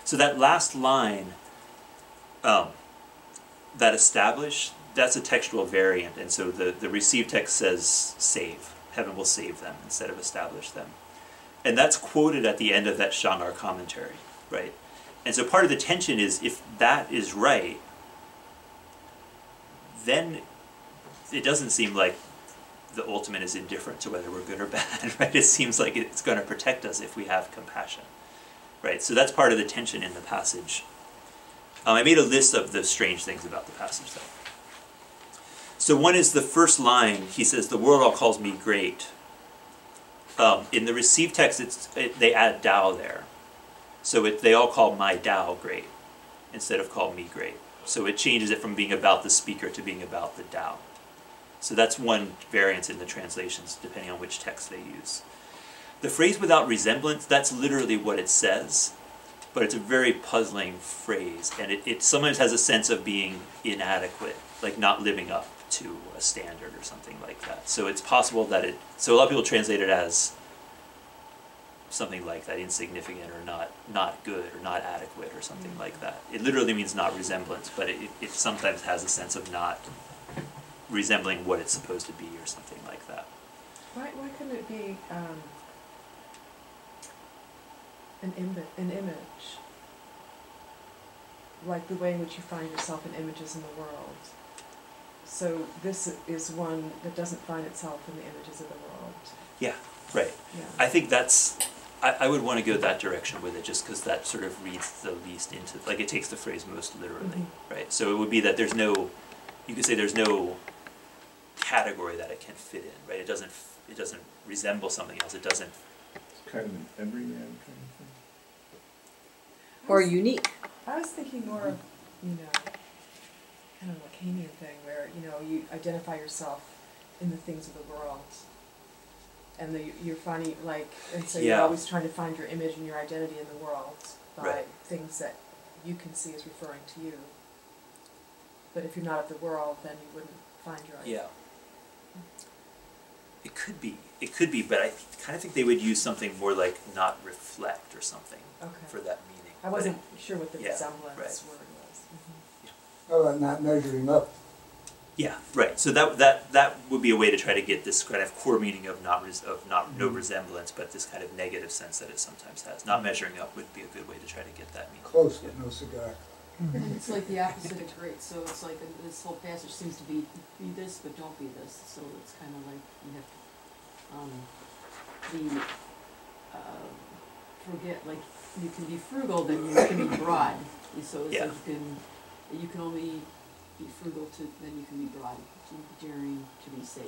So that last line, that establish, that's a textual variant, and so the received text says save. Heaven will save them instead of establish them. And that's quoted at the end of that Shangar commentary, right? And so part of the tension is, if that is right, then it doesn't seem like the ultimate is indifferent to whether we're good or bad, right? It seems like it's going to protect us if we have compassion, right? So that's part of the tension in the passage. I made a list of the strange things about the passage, though. So one is the first line. He says, the world all calls me great. In the received text, they add Tao there. So they all call my Tao great instead of call me great. So it changes it from being about the speaker to being about the Tao. So that's one variance in the translations, depending on which text they use. The phrase without resemblance, that's literally what it says, but it's a very puzzling phrase, and it sometimes has a sense of being inadequate, like not living up to a standard or something like that. So it's possible that so a lot of people translate it as something like that, insignificant or not good or not adequate or something like that. It literally means not resemblance, but it sometimes has a sense of not resembling what it's supposed to be or something like that. Why couldn't it be an image? Like the way in which you find yourself in images in the world. So this is one that doesn't find itself in the images of the world. Yeah, right. Yeah. I think that's, I would want to go that direction with it, just because that sort of reads the least into, like it takes the phrase most literally, right? So it would be that there's no, you could say there's no category that it can fit in, right? It doesn't resemble something else. It doesn't. It's kind of an everyman kind of thing. Or unique. I was thinking more of, you know, kind of a Lacanian thing where, you know, you identify yourself in the things of the world. And you're finding, like, and so you're always trying to find your image and your identity in the world by things that you can see as referring to you. But if you're not of the world, then you wouldn't find your identity. Yeah. It could be, but I kind of think they would use something more like not reflect or something for that meaning. I wasn't sure what the Yeah, resemblance right. word was. How about not measuring up? Yeah, right. So that would be a way to try to get this kind of core meaning of no resemblance, but this kind of negative sense that it sometimes has. Not measuring up would be a good way to try to get that meaning. Close, but no cigar. It's like the opposite of great, so it's like this whole passage seems to be this, but don't be this. So it's kind of like you have forget, like you can be frugal, then you can be broad. So it's like you can only be frugal then you can be broad, to be daring, to be safe.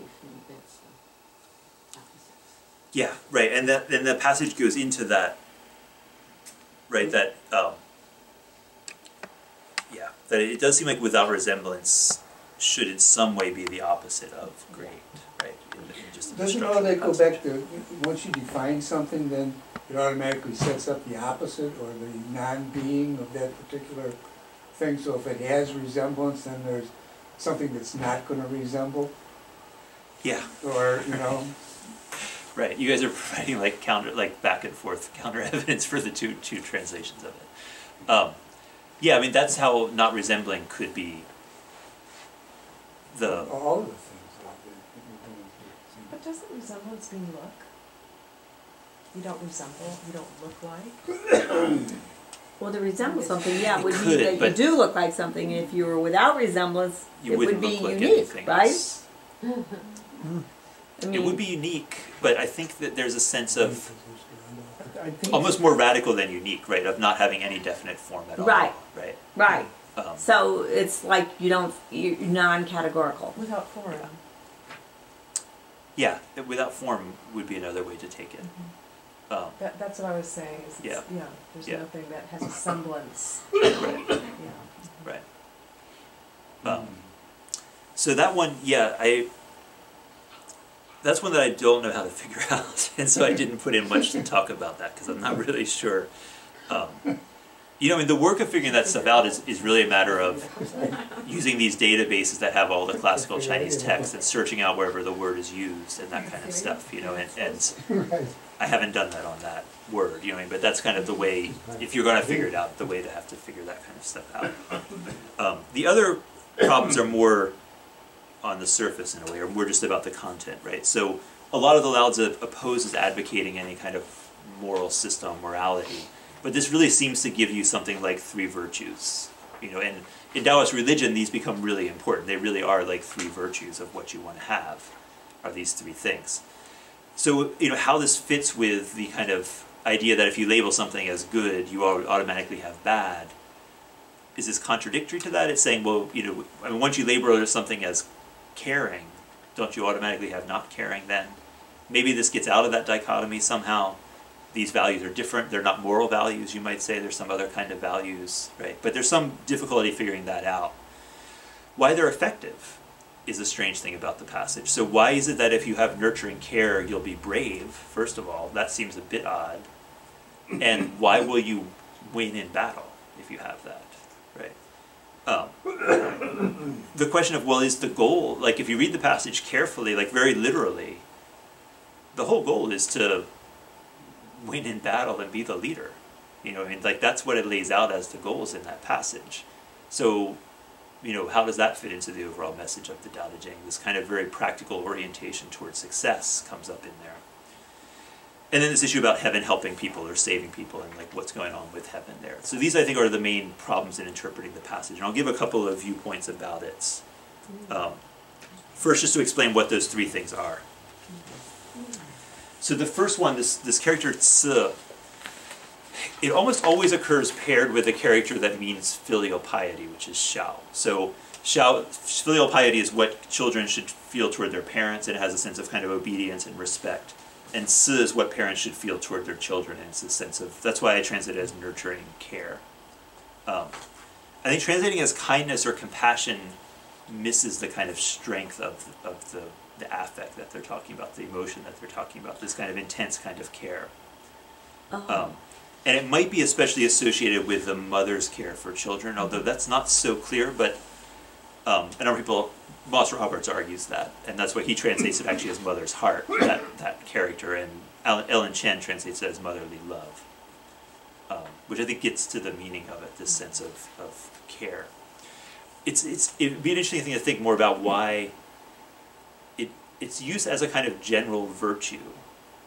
That's the opposite. Yeah, right. And then the passage goes into that. Right. That. Yeah, that it does seem like without resemblance should in some way be the opposite of great, right? In just the Doesn't all structure that of the go passage. back to, once you define something, then it automatically sets up the opposite or the non-being of that particular thing? So if it has resemblance, then there's something that's not going to resemble? Yeah. Or, you know... Right. You guys are providing like back and forth counter evidence for the two translations of it. Yeah, I mean that's how not resembling could be the. All of the things like that. But doesn't resemblance mean look? You don't resemble, you don't look like? Well, to resemble something, yeah, It would could, mean that you but- do look like something. And if you were without resemblance, You it would wouldn't be look like unique, anything right? else. I mean, It would be unique, but I think that there's a sense of I think almost more radical than unique, right? Of not having any definite form at all. Right. Right. right. Um, So it's like you're non-categorical. Without form. yeah, without form would be another way to take it. That's what I was saying. Is Yeah. There's Yeah. nothing that has a semblance. Right. Yeah. Right. So that one, that's one that I don't know how to figure out, and so I didn't put in much to talk about that because I'm not really sure. You know, I mean, the work of figuring that stuff out is really a matter of using these databases that have all the classical Chinese texts and searching out wherever the word is used and that kind of stuff. You know, and I haven't done that on that word. You know, what I mean, but that's kind of the way, if you're going to figure it out, the way to have to figure that kind of stuff out. The other problems are more on the surface in a way, or more just about the content, right? So a lot of the Lao Tzu opposes advocating any kind of moral system, morality, but this really seems to give you something like 3 virtues, you know, and in Taoist religion these become really important. They really are like 3 virtues of what you want to have, are these 3 things. So, you know, how this fits with the kind of idea that if you label something as good, you automatically have bad. Is this contradictory to that? It's saying, well, you know, I mean, once you label something as caring, don't you automatically have not caring then? Maybe this gets out of that dichotomy somehow. These values are different. They're not moral values, you might say. There's some other kind of values, right? But there's some difficulty figuring that out. Why they're effective is a strange thing about the passage. So why is it that if you have nurturing care, you'll be brave, first of all? That seems a bit odd. And why will you win in battle if you have that, right? The question of, well, is the goal, like if you read the passage carefully, like very literally, the whole goal is to win in battle and be the leader. You know, I mean, like that's what it lays out as the goals in that passage. So, you know, how does that fit into the overall message of the Daodejing? This kind of very practical orientation towards success comes up in there. And then this issue about heaven helping people or saving people and like what's going on with heaven there. So these I think are the main problems in interpreting the passage. And I'll give a couple of viewpoints about it. first, just to explain what those three things are. So the first one, this character Tse, it almost always occurs paired with a character that means filial piety, which is Xiao. So filial piety is what children should feel toward their parents, and it has a sense of kind of obedience and respect. And Tse is what parents should feel toward their children, and it's a sense of, that's why I translate it as nurturing care. I think translating as kindness or compassion misses the kind of strength of the affect that they're talking about, the emotion that they're talking about, this kind of intense kind of care. And it might be especially associated with the mother's care for children, although that's not so clear, but a number of people, Moss Roberts argues that, and that's why he translates it actually as mother's heart, that character, and Ellen Chen translates it as motherly love, which I think gets to the meaning of it, this sense of care. It'd be an interesting thing to think more about why it's used as a kind of general virtue,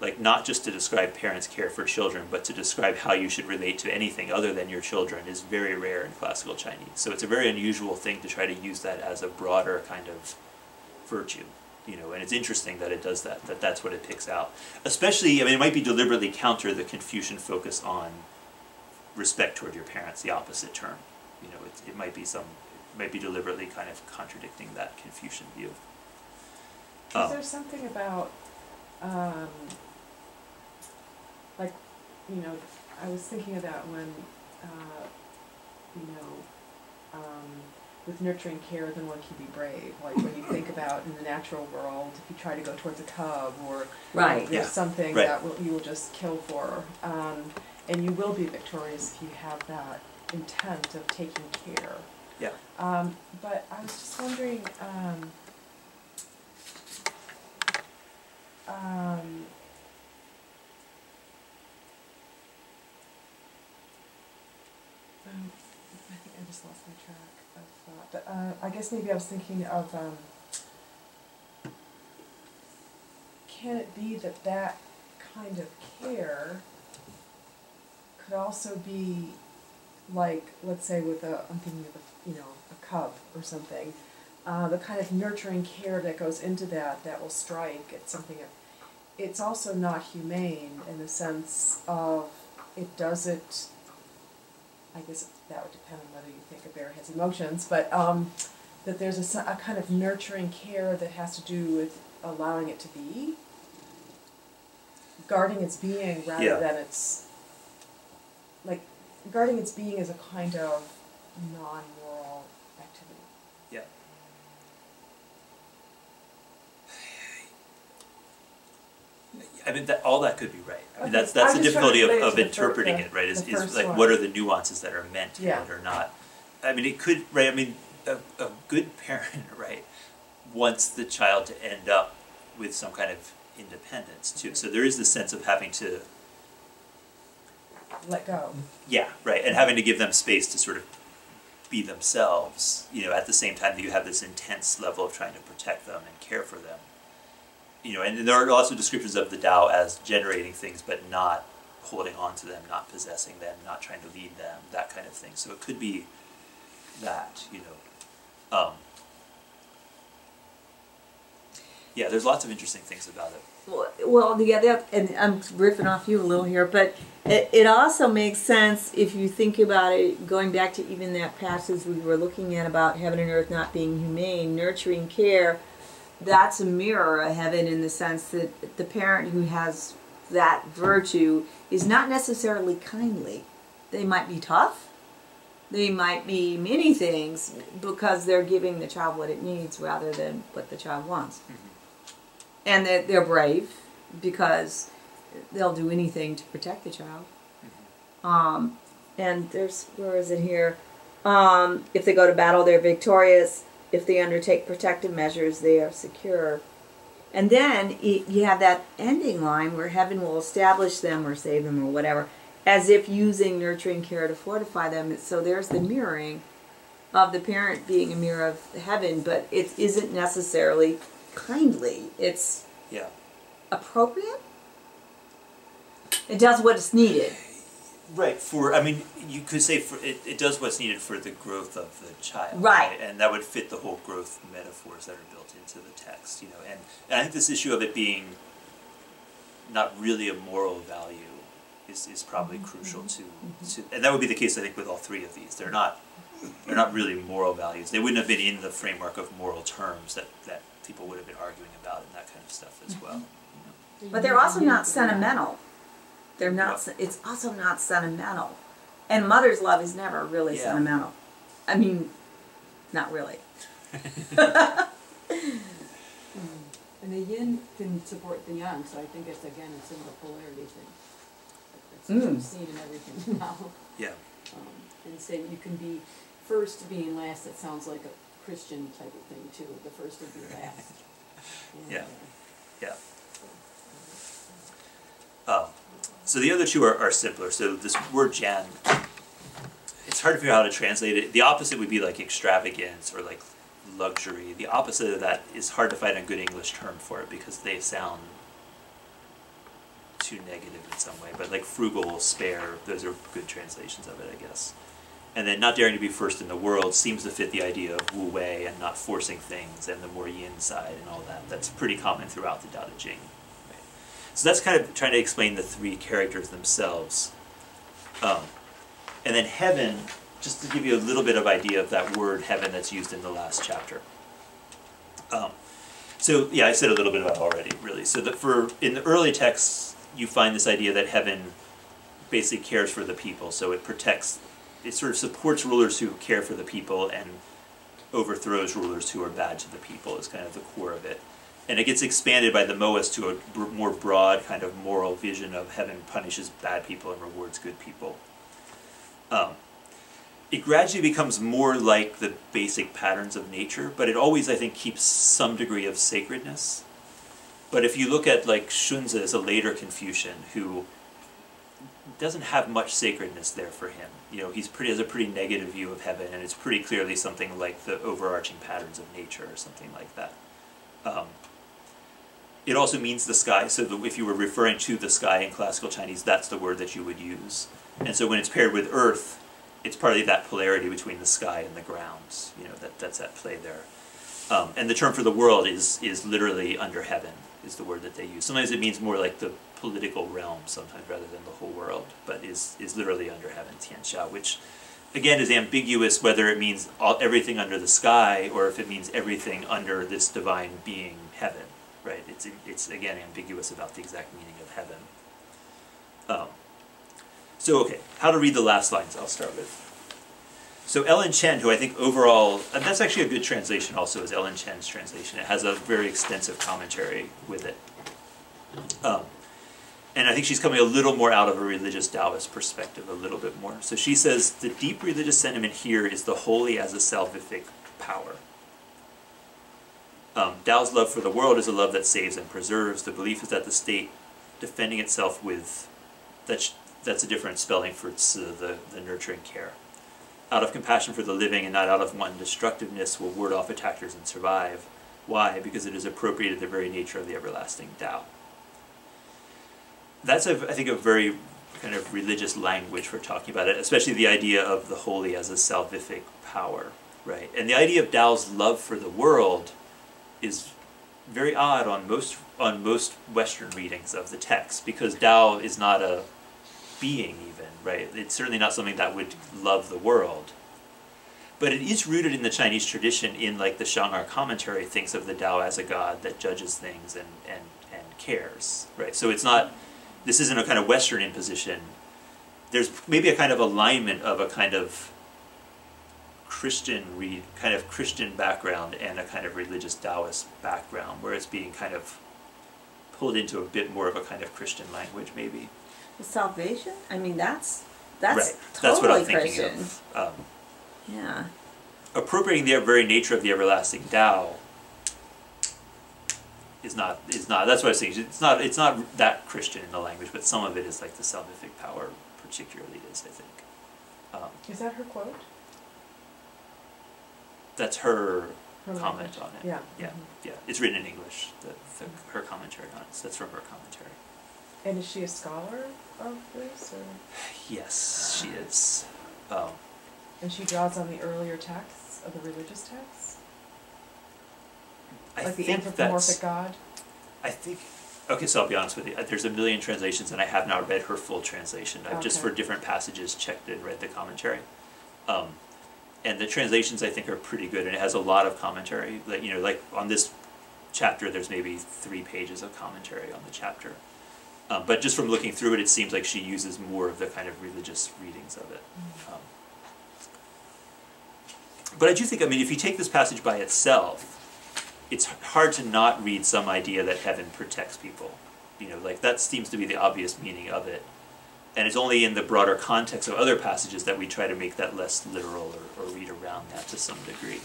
like not just to describe parents' care for children, but to describe how you should relate to anything other than your children is very rare in classical Chinese. So it's a very unusual thing to try to use that as a broader kind of virtue, and it's interesting that it does that's what it picks out. Especially, it might be deliberately counter the Confucian focus on respect toward your parents, the opposite term. It might be deliberately kind of contradicting that Confucian view. Is there something about, I was thinking of that when, with nurturing care, then one can be brave. Like when you think about in the natural world, if you try to go towards a cub or there's something that you will just kill for, and you will be victorious if you have that intent of taking care. Yeah. But I was just wondering, I think I just lost my track of thought. But I guess maybe I was thinking of, can it be that kind of care could also be like, let's say I'm thinking of a cub or something, the kind of nurturing care that goes into that will strike at something. It's also not humane in the sense of it doesn't, I guess that would depend on whether you think a bear has emotions, but that there's a kind of nurturing care that has to do with allowing it to be, guarding its being rather than its, like, guarding its being as a kind of non-moral activity. Yeah. All that could be right. That's the difficulty of interpreting it, right? Is like what are the nuances that are meant in it or not? It could, right? A good parent, right, wants the child to end up with some kind of independence too. So there is this sense of having to let go. Yeah, right, and having to give them space to sort of be themselves. At the same time that you have this intense level of trying to protect them and care for them. And there are also descriptions of the Tao as generating things, but not holding on to them, not possessing them, not trying to lead them, that kind of thing. So it could be that, yeah, there's lots of interesting things about it. Well, yeah, and I'm riffing off you a little here, but it also makes sense if you think about it, going back to even that passage we were looking at about heaven and earth not being humane, nurturing care. That's a mirror of heaven in the sense that the parent who has that virtue is not necessarily kindly. They might be tough. They might be many things because they're giving the child what it needs rather than what the child wants. Mm-hmm. And that they're brave because they'll do anything to protect the child. Mm-hmm. And where is it here? If they go to battle, they're victorious. If they undertake protective measures, they are secure. And then you have that ending line where heaven will establish them or save them or whatever, as if using nurturing care to fortify them. So there's the mirroring of the parent being a mirror of heaven, but it isn't necessarily kindly. It's appropriate. It does what is needed. Right, I mean, you could say it does what's needed for the growth of the child. Right. And that would fit the whole growth metaphors that are built into the text, and I think this issue of it being not really a moral value is probably crucial to, and that would be the case, I think, with all three of these. They're not really moral values. They wouldn't have been in the framework of moral terms that people would have been arguing about and that kind of stuff as well. But they're also not sentimental. They're not. It's also not sentimental, and mother's love is never really sentimental. I mean, not really. And the yin can support the yang, so I think it's in the polarity thing. That's what we've seen in everything now. Yeah. And saying you can be first to be in last, that sounds like a Christian type of thing too. The first to be last. Yeah. So the other two are simpler. So this word Jan, it's hard to figure out how to translate it. The opposite would be like extravagance or like luxury. The opposite of that is hard to find a good English term for it because they sound too negative in some way. But like frugal, spare, those are good translations of it, I guess. And then not daring to be first in the world seems to fit the idea of wu wei and not forcing things and the more yin side and all that. That's pretty common throughout the Daodejing. Right? So that's kind of trying to explain the three characters themselves. And then heaven, just to give you a little bit of idea of that word heaven that's used in the last chapter. So yeah, I said a little bit about it already, really. So that in the early texts, you find this idea that heaven basically cares for the people. So it protects, it sort of supports rulers who care for the people and overthrows rulers who are bad to the people is kind of the core of it. And it gets expanded by the Moas to a more broad kind of moral vision of heaven punishes bad people and rewards good people. It gradually becomes more like the basic patterns of nature, but it always, I think, keeps some degree of sacredness. But if you look at like Xunzi as a later Confucian who doesn't have much sacredness there for him. He has a pretty negative view of heaven, and it's pretty clearly something like the overarching patterns of nature or something like that. It also means the sky, so if you were referring to the sky in classical Chinese, that's the word that you would use. And so when it's paired with earth, it's partly that polarity between the sky and the grounds, that's at play there. And the term for the world is literally under heaven, is the word that they use. Sometimes it means more like the political realm, sometimes rather than the whole world, but is literally under heaven, Tianxia, which again is ambiguous whether it means everything under the sky or if it means everything under this divine being, heaven, right? It's again ambiguous about the exact meaning of heaven. So okay, how to read the last lines I'll start with. So Ellen Chen, who I think overall, and that's actually a good translation also, is Ellen Chen's translation. It has a very extensive commentary with it. And I think she's coming a little more out of a religious Taoist perspective, a little bit more. So she says, the deep religious sentiment here is the holy as a salvific power. Tao's love for the world is a love that saves and preserves. The belief is that the state defending itself with, that's a different spelling for the nurturing care. Out of compassion for the living and not out of wanton destructiveness will ward off attackers and survive. Why? Because it is appropriated the very nature of the everlasting Tao. That's, I think, a very kind of religious language for talking about it, especially the idea of the holy as a salvific power, right? And the idea of Tao's love for the world is very odd on most Western readings of the text, because Tao is not a being even, right? It's certainly not something that would love the world. But it is rooted in the Chinese tradition in like the Shanghai commentary thinks of the Tao as a god that judges things and cares, right? So it's not, this isn't a kind of Western imposition. There's maybe a kind of alignment of a kind of Christian background and a kind of religious Taoist background, where it's being kind of pulled into a bit more of a kind of Christian language, maybe. Salvation? I mean, that's right. Totally That's what I'm thinking Christian. of. Yeah. Appropriating the very nature of the everlasting Tao is not. That's what I was saying. It's not that Christian in the language, but some of it is like the salvific power, particularly is, I think. Is that her quote? That's her Her comment language. on it. Yeah. Yeah. Mhm. Yeah. It's written in English. Her commentary on it. So that's from her commentary. And is she a scholar of this, or? Yes, she is. And she draws on the earlier texts of the religious texts, I like the think anthropomorphic God. I think. Okay, so I'll be honest with you. There's a million translations, and I have not read her full translation. I've just Okay. for different passages checked and read the commentary. And the translations I think are pretty good, and it has a lot of commentary. Like like on this chapter, there's maybe 3 pages of commentary on the chapter. But just from looking through it, it seems like she uses more of the kind of religious readings of it. But I do think, I mean, if you take this passage by itself, it's hard to not read some idea that heaven protects people. Like that seems to be the obvious meaning of it. And it's only in the broader context of other passages that we try to make that less literal or read around that to some degree.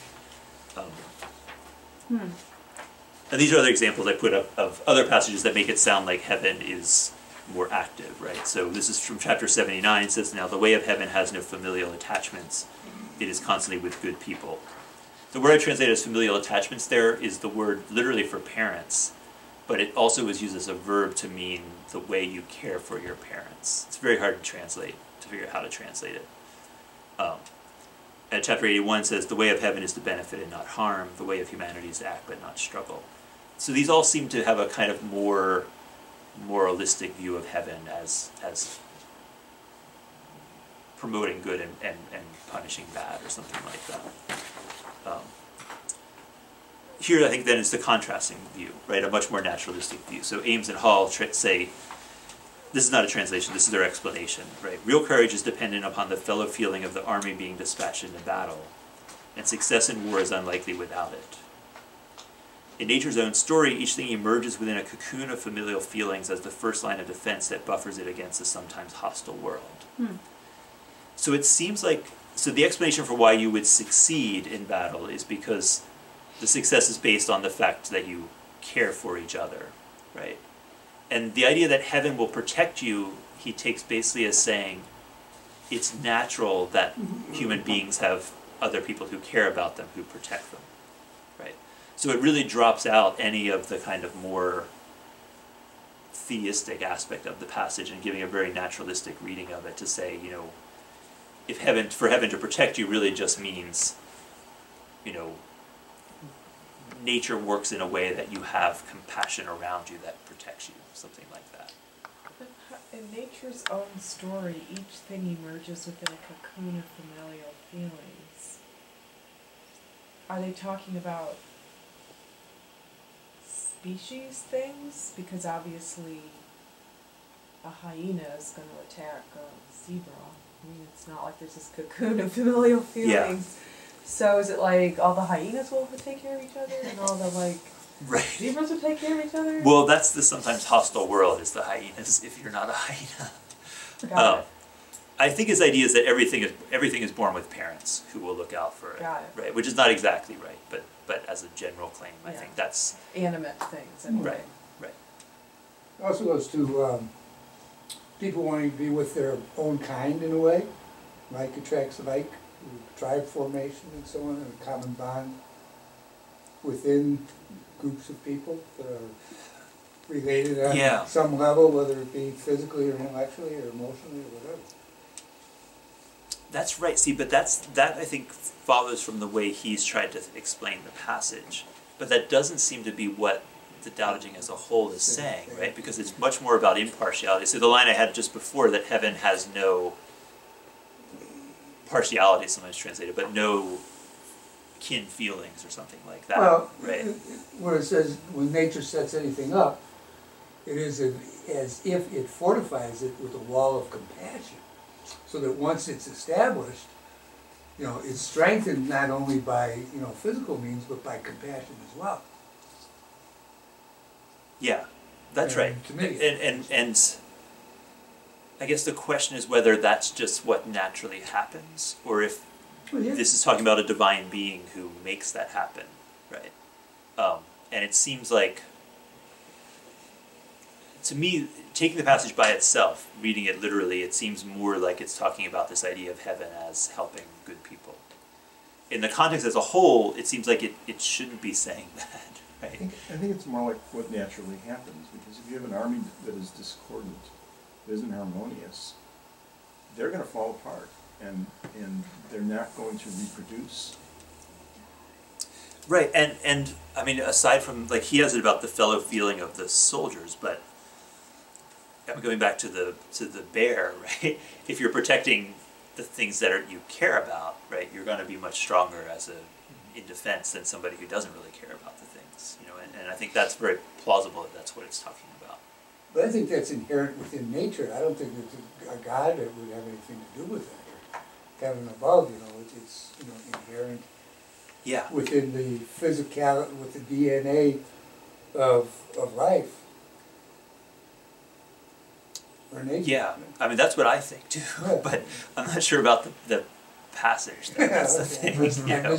And these are other examples I put up of other passages that make it sound like heaven is more active, right? So this is from chapter 79. It says, "Now the way of heaven has no familial attachments. It is constantly with good people." The word I translated as familial attachments there is the word literally for parents, but it also is used as a verb to mean the way you care for your parents. It's very hard to translate, to figure out how to translate it. And chapter 81 says, "The way of heaven is to benefit and not harm. The way of humanity is to act but not struggle." So these all seem to have a kind of more moralistic view of heaven as promoting good and punishing bad or something like that. Here I think then is the contrasting view, right? A much more naturalistic view. So Ames and Hall say, this is not a translation, this is their explanation, right? "Real courage is dependent upon the fellow feeling of the army being dispatched into battle, and success in war is unlikely without it. In nature's own story, each thing emerges within a cocoon of familial feelings as the first line of defense that buffers it against a sometimes hostile world." So it seems like, so the explanation for why you would succeed in battle is because the success is based on the fact that you care for each other, right? And the idea that heaven will protect you, he takes basically as saying, it's natural that human beings have other people who care about them, who protect them, right? So it really drops out any of the kind of more theistic aspect of the passage and giving a very naturalistic reading of it to say, if for heaven to protect you really just means, nature works in a way that you have compassion around you that protects you, something like that. In nature's own story, each thing emerges within a cocoon of familial feelings. Are they talking about species things? Because obviously a hyena is going to attack a zebra. I mean, it's not like there's this cocoon of familial feelings. Yeah. So is it like all the hyenas will take care of each other and all the zebras will take care of each other? Well, that's the sometimes hostile world, is the hyenas, if you're not a hyena. Got it. I think his idea is that everything is born with parents who will look out for it. Got it. Right, which is not exactly right, but as a general claim, I think that's animate things. Anyway. Right. It also goes to people wanting to be with their own kind in a way. Like attracts like, tribe formation and so on, and a common bond within groups of people that are related on some level, whether it be physically or intellectually or emotionally or whatever. That's right. See, but that I think follows from the way he's tried to explain the passage. But that doesn't seem to be what the Daodejing as a whole is saying, right? Because it's much more about impartiality. So the line I had just before, that heaven has no partiality, sometimes translated, but no kin feelings or something like that. Well, right? Where it says when nature sets anything up, it is as if it fortifies it with a wall of compassion, so that once it's established, it's strengthened not only by physical means but by compassion as well. Yeah, that's right. To me, and I guess the question is whether that's just what naturally happens, or if this is talking about a divine being who makes that happen, right? And it seems like, to me, taking the passage by itself, reading it literally, it seems more like it's talking about this idea of heaven as helping good people. In the context as a whole, it seems like it shouldn't be saying that, I think it's more like what naturally happens, because if you have an army that is discordant, that isn't harmonious, they're going to fall apart, and they're not going to reproduce. Right, and I mean, aside from, like, he has it about the fellow feeling of the soldiers, but I'm going back to the bear, right? If you're protecting the things that you care about, right, you're going to be much stronger in defense than somebody who doesn't really care about the things, you know. And I think that's very plausible that that's what it's talking about. But I think that's inherent within nature. I don't think there's a God that would have anything to do with that. Or heaven above, you know, it's you know, inherent. Yeah. Within the physicality, with the DNA of life. Or nature. Yeah, I mean, that's what I think too, Yeah. but I'm not sure about the passage. That's the thing. You know?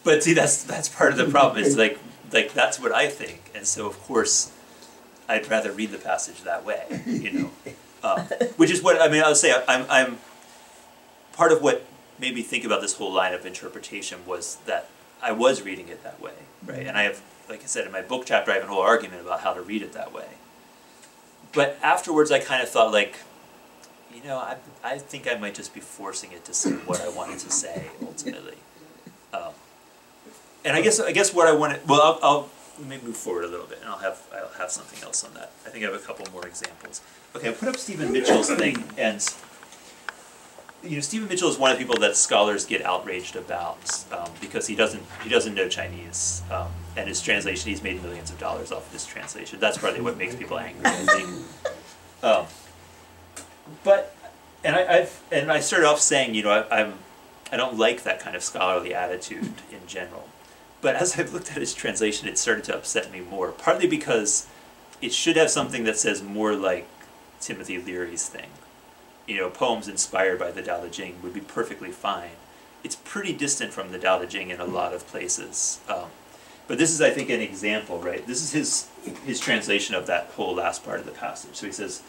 But see, that's part of the problem. It's like that's what I think, and so of course, I'd rather read the passage that way, you know. Which is what I mean. I would say I'm part of what made me think about this whole line of interpretation was that I was reading it that way, right? And I have, like I said, in my book chapter, I have a whole argument about how to read it that way. But afterwards, I kind of thought, like, you know, I think I might just be forcing it to say what I wanted to say ultimately. And I guess what I wanted. Well, I'll let me move forward a little bit, and I'll have something else on that. I think I have a couple more examples. Okay, I put up Stephen Mitchell's thing, and you know, Stephen Mitchell is one of the people that scholars get outraged about because he doesn't know Chinese, and his translation, he's made millions of dollars off of his translation. That's probably what makes people angry, I think. But I started off saying, you know, I don't like that kind of scholarly attitude in general. But as I've looked at his translation, it started to upset me more. Partly because it should have something that says more like Timothy Leary's thing. You know, poems inspired by the Daodejing would be perfectly fine. It's pretty distant from the Daodejing in a lot of places. But this is, I think, an example, right? This is his translation of that whole last part of the passage. So he says,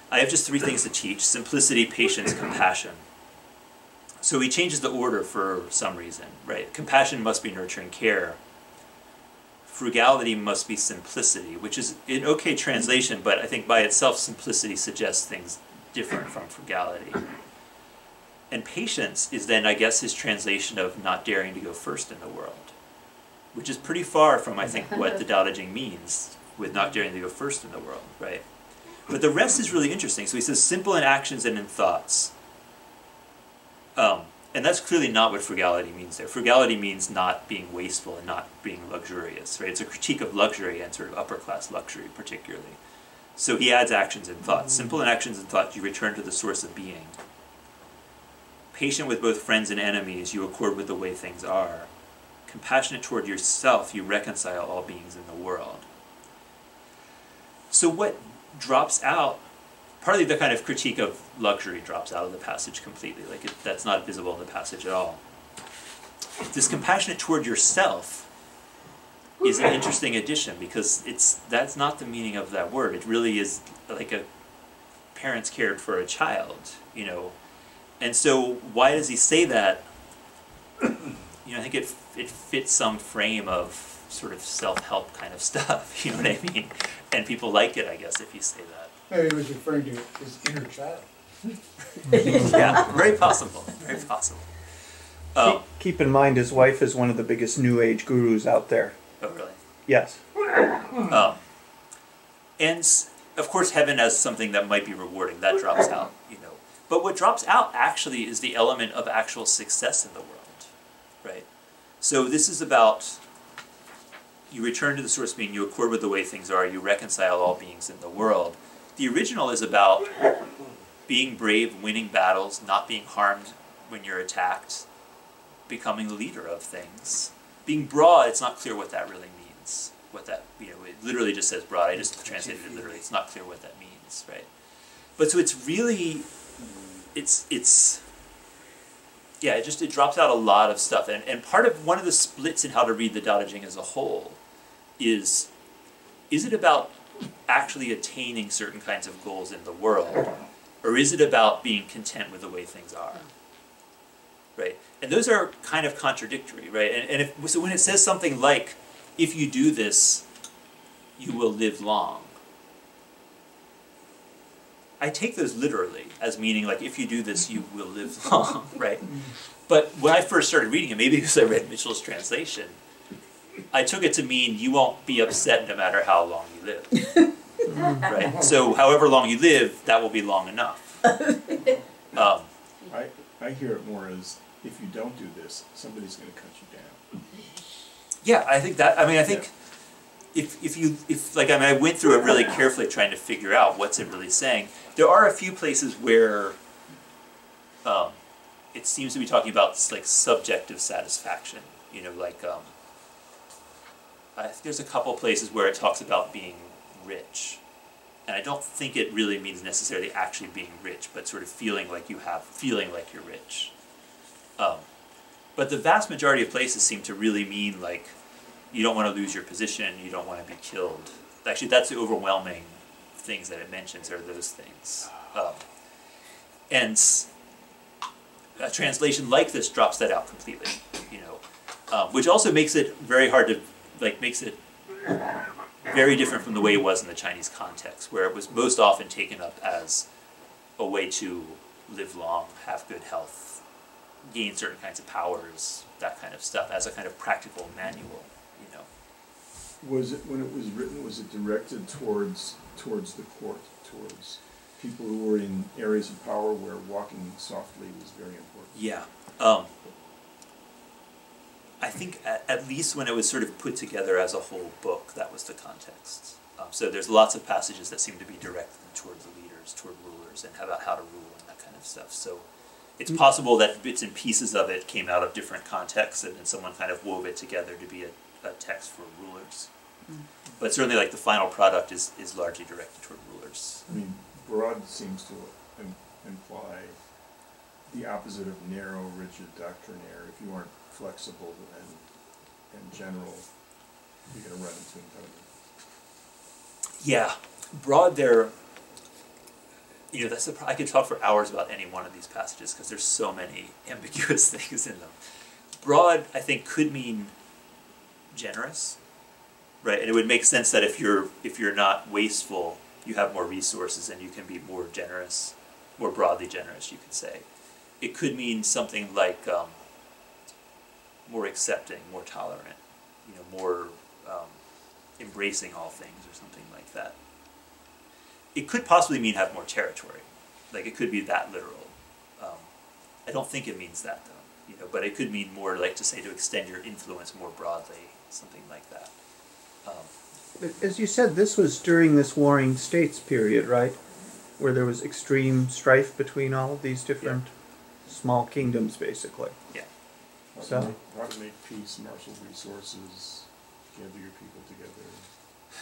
I have just 3 things to teach: simplicity, patience, compassion. So he changes the order for some reason, right? Compassion must be nurturing care. Frugality must be simplicity, which is an okay translation, but I think by itself simplicity suggests things different from frugality. And patience is then, I guess, his translation of not daring to go first in the world, which is pretty far from, I think, what the Daodejing means with not daring to go first in the world, right? But the rest is really interesting. So he says, simple in actions and in thoughts. And that's clearly not what frugality means there. Frugality means not being wasteful and not being luxurious, right? It's a critique of luxury and sort of upper-class luxury, particularly. So he adds actions and thoughts. Simple in actions and thoughts, you return to the source of being. Patient with both friends and enemies, you accord with the way things are. Compassionate toward yourself, you reconcile all beings in the world. So what drops out, partly the kind of critique of luxury drops out of the passage completely. Like that's not visible in the passage at all. This compassionate toward yourself is an interesting addition because that's not the meaning of that word. It really is like a parents cared for a child, you know. And so why does he say that? You know, I think it fits some frame of sort of self-help kind of stuff, you know what I mean? And people like it, I guess, if you say that. Maybe he was referring to his inner child. Yeah, very possible, very possible. Keep in mind, his wife is one of the biggest New Age gurus out there. Oh, really? Yes. And, of course, heaven as something that might be rewarding, that drops out, you know. But what drops out, actually, is the element of actual success in the world, right? So this is about, you return to the source being, you accord with the way things are, you reconcile all beings in the world. The original is about being brave, winning battles, not being harmed when you're attacked, becoming the leader of things. Being broad, it's not clear what that really means. What that, you know, it literally just says broad. I just translated it literally. It's not clear what that means, right? But so it's really, yeah, it drops out a lot of stuff. And part of, one of the splits in how to read the Daodejing as a whole is it about actually attaining certain kinds of goals in the world? Or is it about being content with the way things are? Right? And those are kind of contradictory, right? So when it says something like, if you do this, you will live long. I take those literally as meaning like if you do this, you will live long, right? But when I first started reading it, maybe because I read Mitchell's translation, I took it to mean you won't be upset no matter how long you live, right? So however long you live, that will be long enough. I hear it more as if you don't do this, somebody's going to cut you down. Yeah, I think that. I mean, I think if like I mean, I went through it really carefully, trying to figure out what's it really saying. There are a few places where it seems to be talking about like subjective satisfaction. You know, like there's a couple places where it talks about being rich, and I don't think it really means necessarily actually being rich, but sort of feeling like you're rich. But the vast majority of places seem to really mean like you don't want to lose your position, you don't want to be killed. Actually, that's the overwhelming things that it mentions are those things. And a translation like this drops that out completely, you know, which also makes it very hard to, like, makes it very different from the way it was in the Chinese context, where it was most often taken up as a way to live long, have good health, gain certain kinds of powers, that kind of stuff, as a kind of practical manual, you know. Was it, when it was written, was it directed towards the court, towards people who were in areas of power where walking softly was very important? Yeah. I think at least when it was sort of put together as a whole book, that was the context. So there's lots of passages that seem to be directed toward the leaders, toward rulers, and about how to rule and that kind of stuff. So it's possible that bits and pieces of it came out of different contexts, and then someone kind of wove it together to be a text for rulers. But certainly, like, the final product is largely directed toward rulers. I mean, broad seems to imply the opposite of narrow, rigid, doctrinaire. If you aren't flexible and general, you're going to run into impediment. Yeah, broad there, you know, that's I could talk for hours about any one of these passages because there's so many ambiguous things in them. Broad, I think, could mean generous, right? And it would make sense that if you're not wasteful, you have more resources and you can be more generous, more broadly generous, you could say. It could mean something like more accepting, more tolerant, you know, more embracing all things or something like that. It could possibly mean have more territory. Like, it could be that literal. I don't think it means that, though, you know, but it could mean more like to say to extend your influence more broadly, something like that. As you said, this was during this Warring States period, right? Where there was extreme strife between all of these different small kingdoms, basically. Yeah. How to make peace, marshal resources, gather your people together.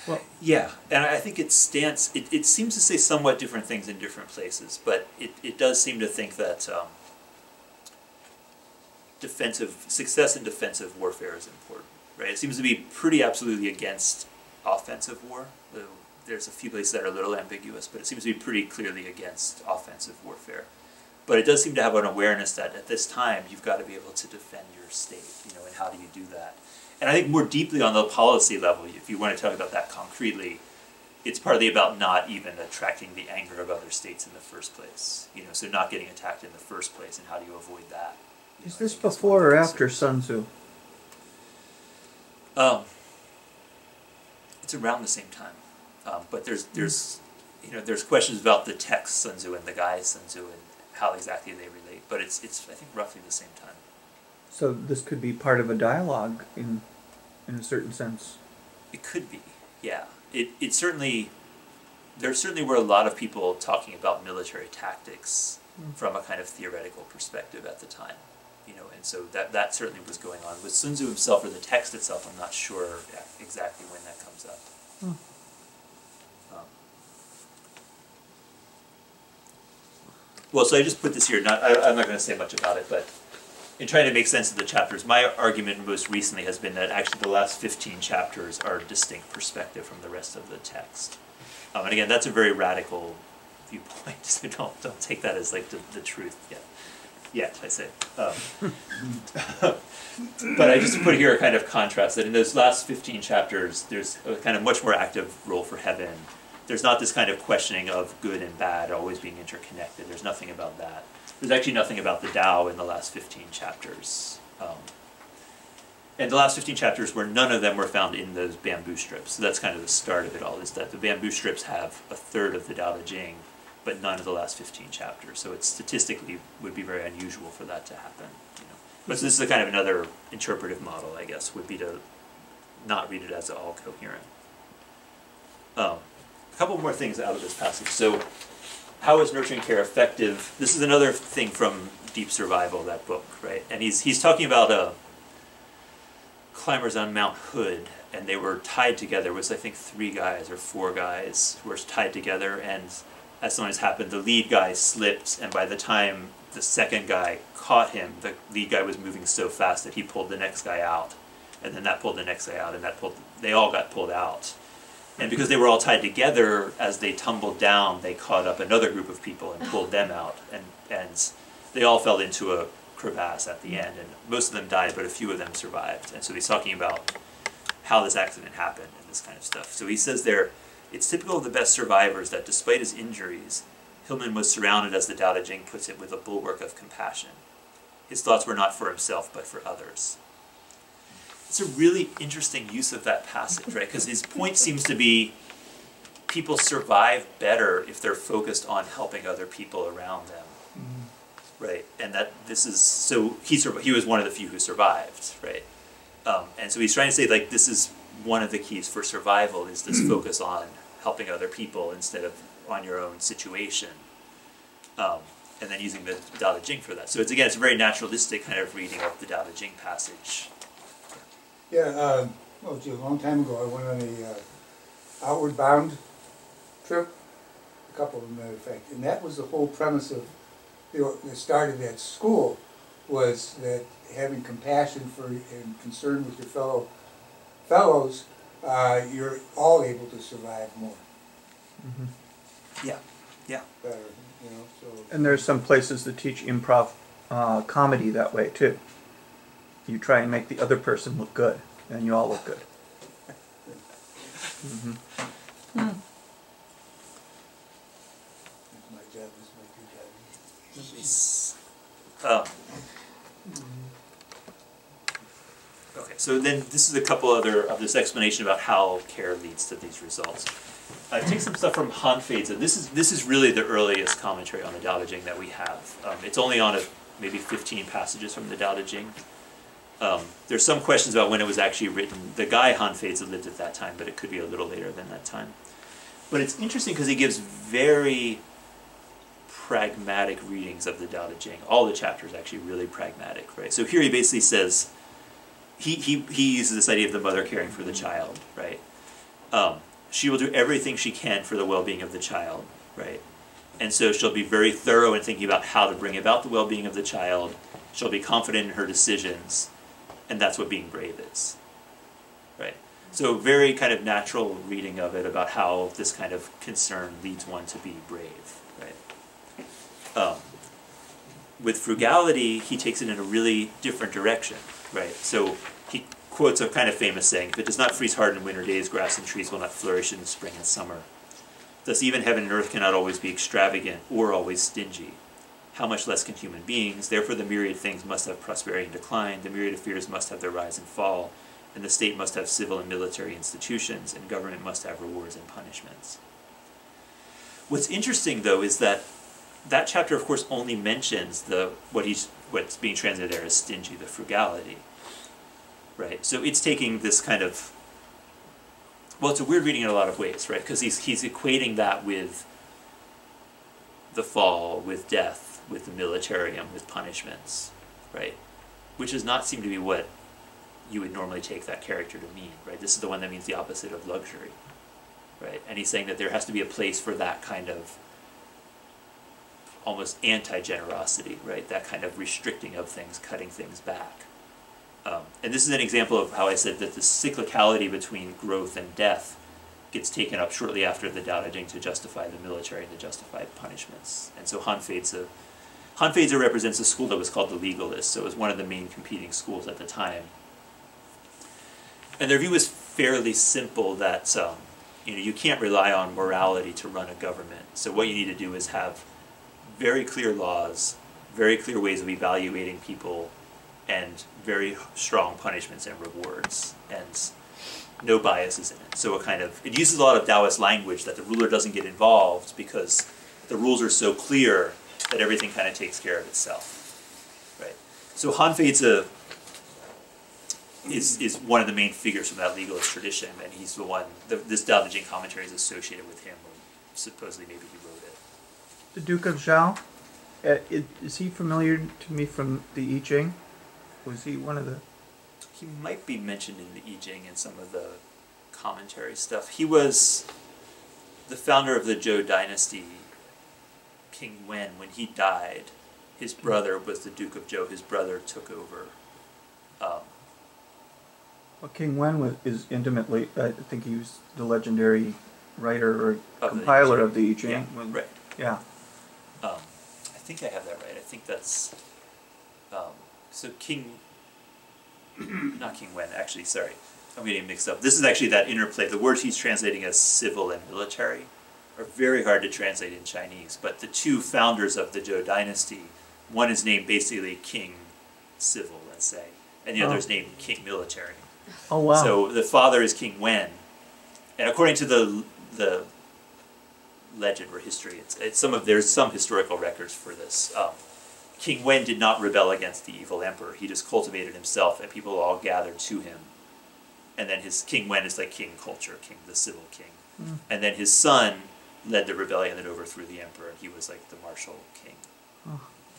Well, yeah, and I think it seems to say somewhat different things in different places, but it does seem to think that success in defensive warfare is important, right? It seems to be pretty absolutely against offensive war. There's a few places that are a little ambiguous, but it seems to be pretty clearly against offensive warfare. But it does seem to have an awareness that at this time you've got to be able to defend your state, you know, and how do you do that? And I think more deeply on the policy level, if you want to talk about that concretely, it's partly about not even attracting the anger of other states in the first place. You know, so not getting attacked in the first place, and how do you avoid that? Is this before or after Sun Tzu? It's around the same time, but there's questions about the text Sun Tzu and the guy Sun Tzu and how exactly they relate. But it's I think roughly the same time. So this could be part of a dialogue in a certain sense. It could be, yeah. It certainly, there certainly were a lot of people talking about military tactics from a kind of theoretical perspective at the time, you know, and so that certainly was going on. With Sun Tzu himself or the text itself, I'm not sure exactly when that comes up. Well, so I just put this here. I'm not going to say much about it, but in trying to make sense of the chapters, my argument most recently has been that actually the last 15 chapters are a distinct perspective from the rest of the text. And again, that's a very radical viewpoint, so don't take that as like the truth yet. yet, I say. But I just put here a kind of contrast that in those last 15 chapters, there's a kind of much more active role for heaven. There's not this kind of questioning of good and bad always being interconnected. There's nothing about that. There's actually nothing about the Tao in the last 15 chapters. And the last 15 chapters where none of them were found in those bamboo strips. So that's kind of the start of it all, is that the bamboo strips have a third of the Daodejing, but none of the last 15 chapters. So it statistically would be very unusual for that to happen. You know? But so this is a kind of another interpretive model, I guess, would be to not read it as all coherent. A couple more things out of this passage. So how is nurturing care effective? This is another thing from Deep Survival, that book, right? And he's talking about climbers on Mount Hood, and they were tied together. It was, I think, 3 guys or 4 guys who were tied together, and as sometimes happened, the lead guy slipped, and by the time the second guy caught him, the lead guy was moving so fast that he pulled the next guy out, and then that pulled the next guy out, and they all got pulled out. And because they were all tied together, as they tumbled down, they caught up another group of people and pulled them out, and they all fell into a crevasse at the end, and most of them died, but a few of them survived. And so he's talking about how this accident happened and this kind of stuff. So he says there, it's typical of the best survivors that despite his injuries, Hillman was surrounded, as the Daodejing puts it, with a bulwark of compassion. His thoughts were not for himself, but for others. It's a really interesting use of that passage, right? Because his point seems to be people survive better if they're focused on helping other people around them. Right, and that this is, so he was one of the few who survived, right? And so he's trying to say, like, this is one of the keys for survival, is this focus on helping other people instead of on your own situation. And then using the Daodejing for that. So it's, again, it's a very naturalistic kind of reading of the Daodejing passage. Yeah, well, gee, a long time ago I went on a outward bound trip, a couple of them, matter of fact, and that was the whole premise of the start of that school, was that having compassion for and concern with your fellows, you're all able to survive more. Mm-hmm. Yeah, yeah. Better, you know. So. And there's some places that teach improv comedy that way too. You try and make the other person look good, and you all look good. Mm-hmm. Hmm. Okay, so then this is a couple other of this explanation about how care leads to these results. I take some stuff from Hanfei's, and this is really the earliest commentary on the Daodejing that we have. It's only on maybe 15 passages from the Daodejing. There's some questions about when it was actually written. The guy Hanfei's lived at that time, but it could be a little later than that time. But it's interesting because he gives very pragmatic readings of the Daodejing. All the chapters actually really pragmatic, right? So here he basically says, he uses this idea of the mother caring for the child, right? She will do everything she can for the well-being of the child, right? And so she'll be very thorough in thinking about how to bring about the well-being of the child. She'll be confident in her decisions, and that's what being brave is, right? So very kind of natural reading of it about how this kind of concern leads one to be brave, right? With frugality, he takes it in a really different direction, right? So he quotes a kind of famous saying, if it does not freeze hard in winter days, grass and trees will not flourish in spring and summer. Thus even heaven and earth cannot always be extravagant or always stingy. How much less can human beings? Therefore the myriad things must have prosperity and decline, the myriad affairs must have their rise and fall, and the state must have civil and military institutions, and government must have rewards and punishments. What's interesting, though, is that that chapter, of course, only mentions what's being translated there as stingy, the frugality, right? So it's taking this kind of, well, it's a weird reading in a lot of ways, right? Because he's equating that with the fall, with death, with the militarium, with punishments, right? Which does not seem to be what you would normally take that character to mean, right? This is the one that means the opposite of luxury, right? And he's saying that there has to be a place for that kind of almost anti-generosity, right? That kind of restricting of things, cutting things back. And this is an example of how I said that the cyclicality between growth and death gets taken up shortly after the Daodejing to justify the military and to justify punishments. And so Hanfei's Hanfeizi represents a school that was called the Legalists, so it was one of the main competing schools at the time. And their view was fairly simple that you can't rely on morality to run a government. So what you need to do is have very clear laws, very clear ways of evaluating people, and very strong punishments and rewards, and no biases in it. So it uses a lot of Taoist language that the ruler doesn't get involved because the rules are so clear that everything kind of takes care of itself, right? So Hanfeizi is one of the main figures from that legalist tradition, and he's the one, this Daodejing commentary is associated with him, or supposedly maybe he wrote it. The Duke of Zhao, is he familiar to me from the I Ching? Was he one of the... He might be mentioned in the I Ching and some of the commentary stuff. He was the founder of the Zhou dynasty. King Wen, when he died, his brother was the Duke of Zhou. His brother took over. Well, King Wen is intimately, I think he was the legendary writer or compiler of the I Ching. Yeah, right. Yeah. I think I have that right. I think that's... so King... not King Wen, actually, sorry. I'm getting mixed up. This is actually that interplay. The words he's translating as civil and military are very hard to translate in Chinese, but the two founders of the Zhou dynasty, one is named basically King Civil, let's say, and the other is named King Military. Oh, wow. So the father is King Wen, and according to the legend or history, there's some historical records for this. King Wen did not rebel against the evil emperor. He just cultivated himself, and people all gathered to him. And then King Wen is like king culture, the civil king. Mm. And then his son led the rebellion that overthrew the emperor, and he was like the martial king.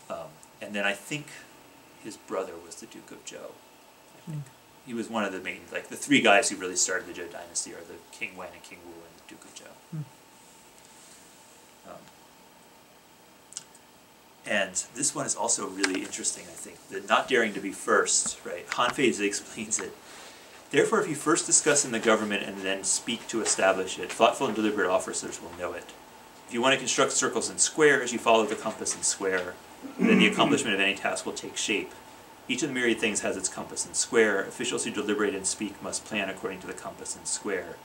Oh. And then I think his brother was the Duke of Zhou. I think. He was one of the main, like the three guys who really started the Zhou dynasty are the King Wen and King Wu and the Duke of Zhou. And this one is also really interesting, I think. The not daring to be first, right? Hanfeizi explains it. Therefore, if you first discuss in the government and then speak to establish it, thoughtful and deliberate officers will know it. If you want to construct circles and squares, you follow the compass and square. Then the accomplishment of any task will take shape. Each of the myriad things has its compass and square. Officials who deliberate and speak must plan according to the compass and square.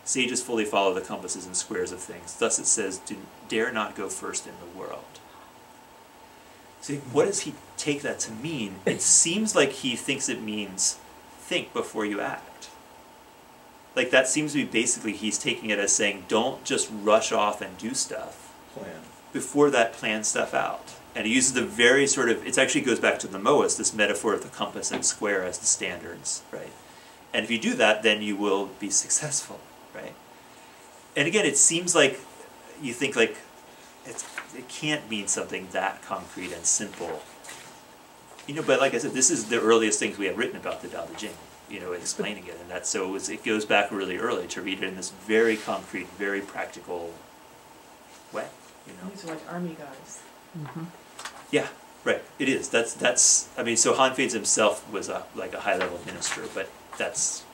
Sages fully follow the compasses and squares of things. Thus it says, dare not go first in the world. So what does he take that to mean? It seems like he thinks it means think before you act. Like that seems to be basically he's taking it as saying don't just rush off and do stuff. Plan. Before that, plan stuff out. And he uses the very sort of, it actually goes back to the Moas, this metaphor of the compass and square as the standards, right? And if you do that, then you will be successful, right? And again, it seems like you think like, it can't mean something that concrete and simple. But like I said, this is the earliest things we have written about the Daodejing, explaining it. And it goes back really early to read it in this very concrete, very practical way, These are like army guys. Mm-hmm. Yeah, right, it is. That's I mean, so Hanfeizi himself was like a high-level minister, but that's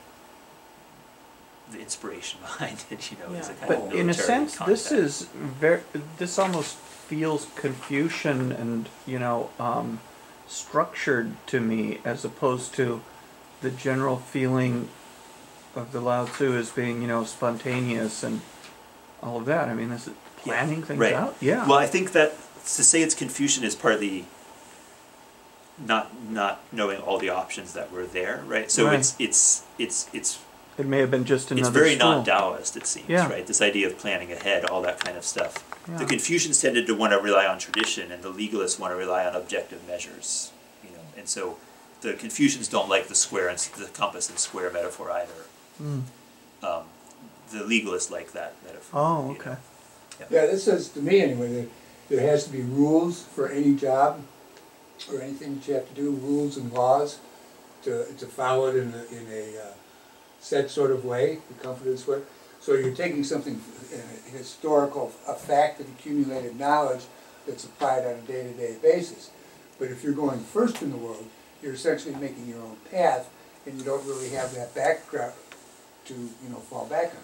the inspiration behind it, Yeah. is a kind But of military in a sense, context. this almost feels Confucian and, structured to me, as opposed to the general feeling of the Lao Tzu as being, spontaneous and all of that. I mean, is it planning things out? Yeah. Well, I think that to say it's Confucian is partly not knowing all the options that were there, right? So Right. it's It may have been just another it's very school. non-Taoist, it seems, Yeah. right? This idea of planning ahead, all that kind of stuff. Yeah. The Confucians tended to want to rely on tradition, and the legalists want to rely on objective measures, And so the Confucians don't like the square and the compass and square metaphor either. Mm. The legalists like that metaphor. Oh, okay. Yeah, this says to me anyway that there has to be rules for any job or anything that you have to do, rules and laws to follow it in a set sort of way, the confidence way. So you're taking something, a historical, a fact of accumulated knowledge that's applied on a day-to-day basis. But if you're going first in the world, you're essentially making your own path, and you don't really have that background to, fall back on.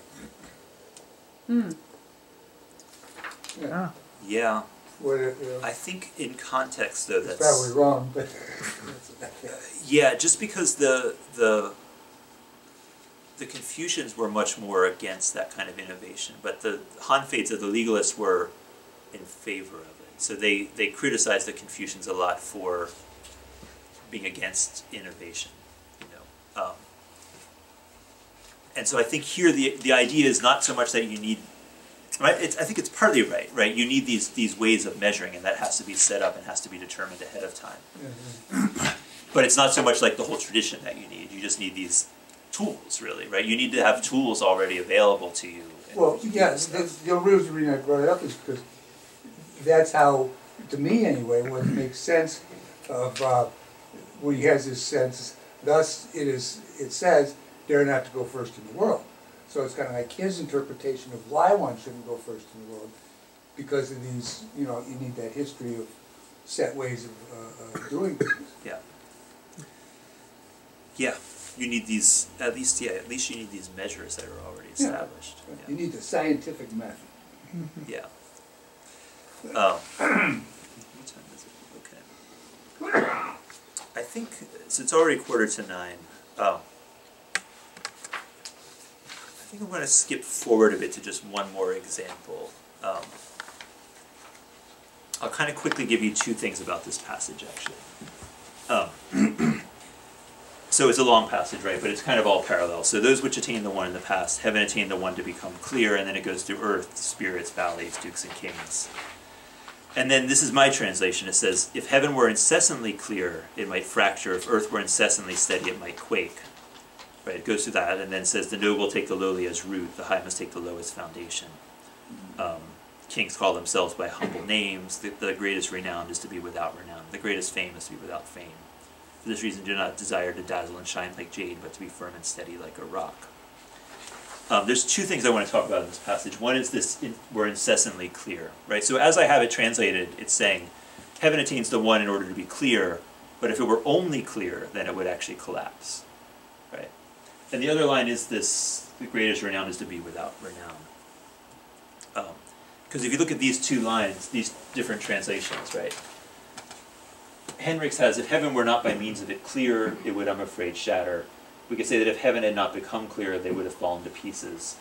Hmm. Yeah. Yeah. what I think in context though it's that's probably wrong, but yeah, just because the Confucians were much more against that kind of innovation, but the Han-Feids of the legalists were in favor of it. So they criticized the Confucians a lot for being against innovation, you know. And so I think here the idea is not so much that you need, right? I think it's partly right, right? You need these ways of measuring, and that has to be set up and has to be determined ahead of time. But it's not so much like the whole tradition that you need. You just need these tools, really, right? You need to have tools already available to you. well, yeah, the reason I brought it up is because that's how, to me anyway, what makes sense of when he has this sense. Thus, it says dare not to go first in the world. So it's kind of like his interpretation of why one shouldn't go first in the world, because of these, you know, you need that history of set ways of doing things. Yeah. Yeah. You need these, at least you need these measures that are already established. Yeah. Yeah. You need the scientific method. Yeah. What time is it? Okay. I think, so it's already 8:45. I think I'm going to skip forward a bit to just one more example. I'll kind of quickly give you two things about this passage, actually. So it's a long passage, right? But it's kind of all parallel. So those which attain the one in the past, heaven attained the one to become clear, and then it goes through earth, spirits, valleys, dukes, and kings. And then this is my translation. It says, if heaven were incessantly clear, it might fracture. If earth were incessantly steady, it might quake. Right? It goes through that, and then says, the noble take the lowly as root, the high must take the lowest foundation. Kings call themselves by humble names. The greatest renown is to be without renown. The greatest fame is to be without fame. For this reason, do not desire to dazzle and shine like jade, but to be firm and steady like a rock. There's two things I want to talk about in this passage. One is this, we're incessantly clear, right? So as I have it translated, it's saying, heaven attains the one in order to be clear, but if it were only clear, then it would actually collapse, right? And the other line is this, the greatest renown is to be without renown. Because if you look at these two lines, these different translations, right? Henrik's has, if heaven were not by means of it clear, it would, I'm afraid, shatter. We could say that if heaven had not become clear, they would have fallen to pieces.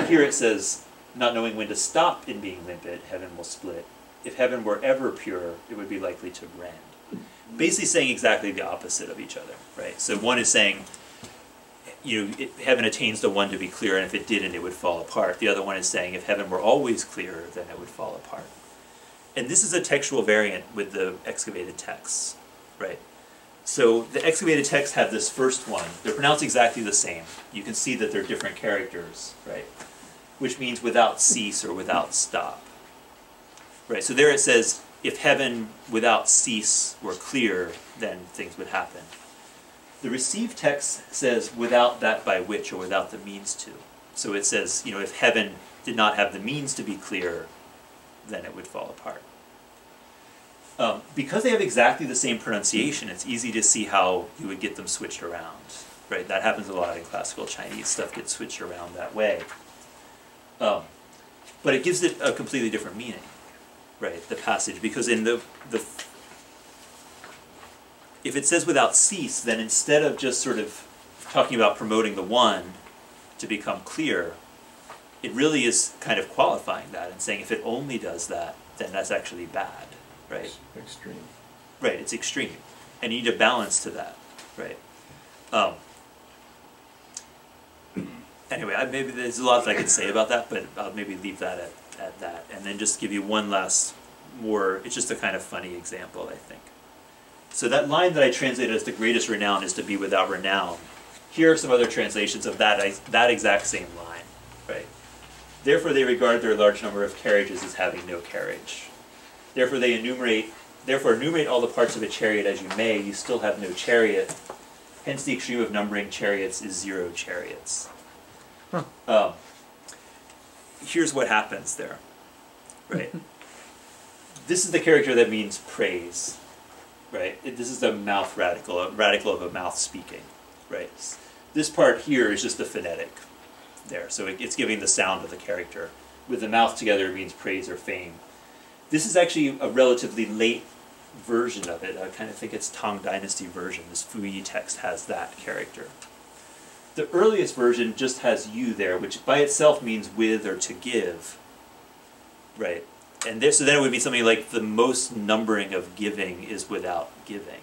Here it says, not knowing when to stop in being limpid, heaven will split. If heaven were ever pure, it would be likely to rend. Basically saying exactly the opposite of each other, right? So one is saying, you know, heaven attains the one to be clear, and if it didn't, it would fall apart. The other one is saying, if heaven were always clear, then it would fall apart. And this is a textual variant with the excavated texts, right? So the excavated texts have this first one. They're pronounced exactly the same. You can see that they're different characters, right? Which means without cease or without stop, right? So there it says, if heaven without cease were clear, then things would happen. The received text says without that by which, or without the means to. So it says, you know, if heaven did not have the means to be clear, then it would fall apart. Because they have exactly the same pronunciation, it's easy to see how you would get them switched around, right? That happens a lot in classical Chinese. Stuff gets switched around that way. But it gives it a completely different meaning, right? The passage, because in if it says without cease, then instead of just sort of talking about promoting the one to become clear, it really is kind of qualifying that and saying if it only does that, then that's actually bad, right? Extreme. Right, it's extreme. And you need a balance to that, right? Anyway, maybe there's a lot that I could say about that, but I'll maybe leave that at that. And then just give you one last more, it's just a kind of funny example, I think. So that line that I translated as the greatest renown is to be without renown. Here are some other translations of that exact same line, right? Therefore they regard their large number of carriages as having no carriage. Therefore enumerate all the parts of a chariot as you may, you still have no chariot. Hence the extreme of numbering chariots is 0 chariots. Huh. Here's what happens there, right? This is the character that means praise, right? This is the mouth radical, a radical of a mouth speaking, right? This part here is just the phonetic there, so it's giving the sound of the character. With the mouth together it means praise or fame. This is actually a relatively late version of it. I kind of think it's Tang Dynasty version. This Fuyi text has that character. The earliest version just has yu there, which by itself means with or to give, right? And so then it would be something like the most numbering of giving is without giving.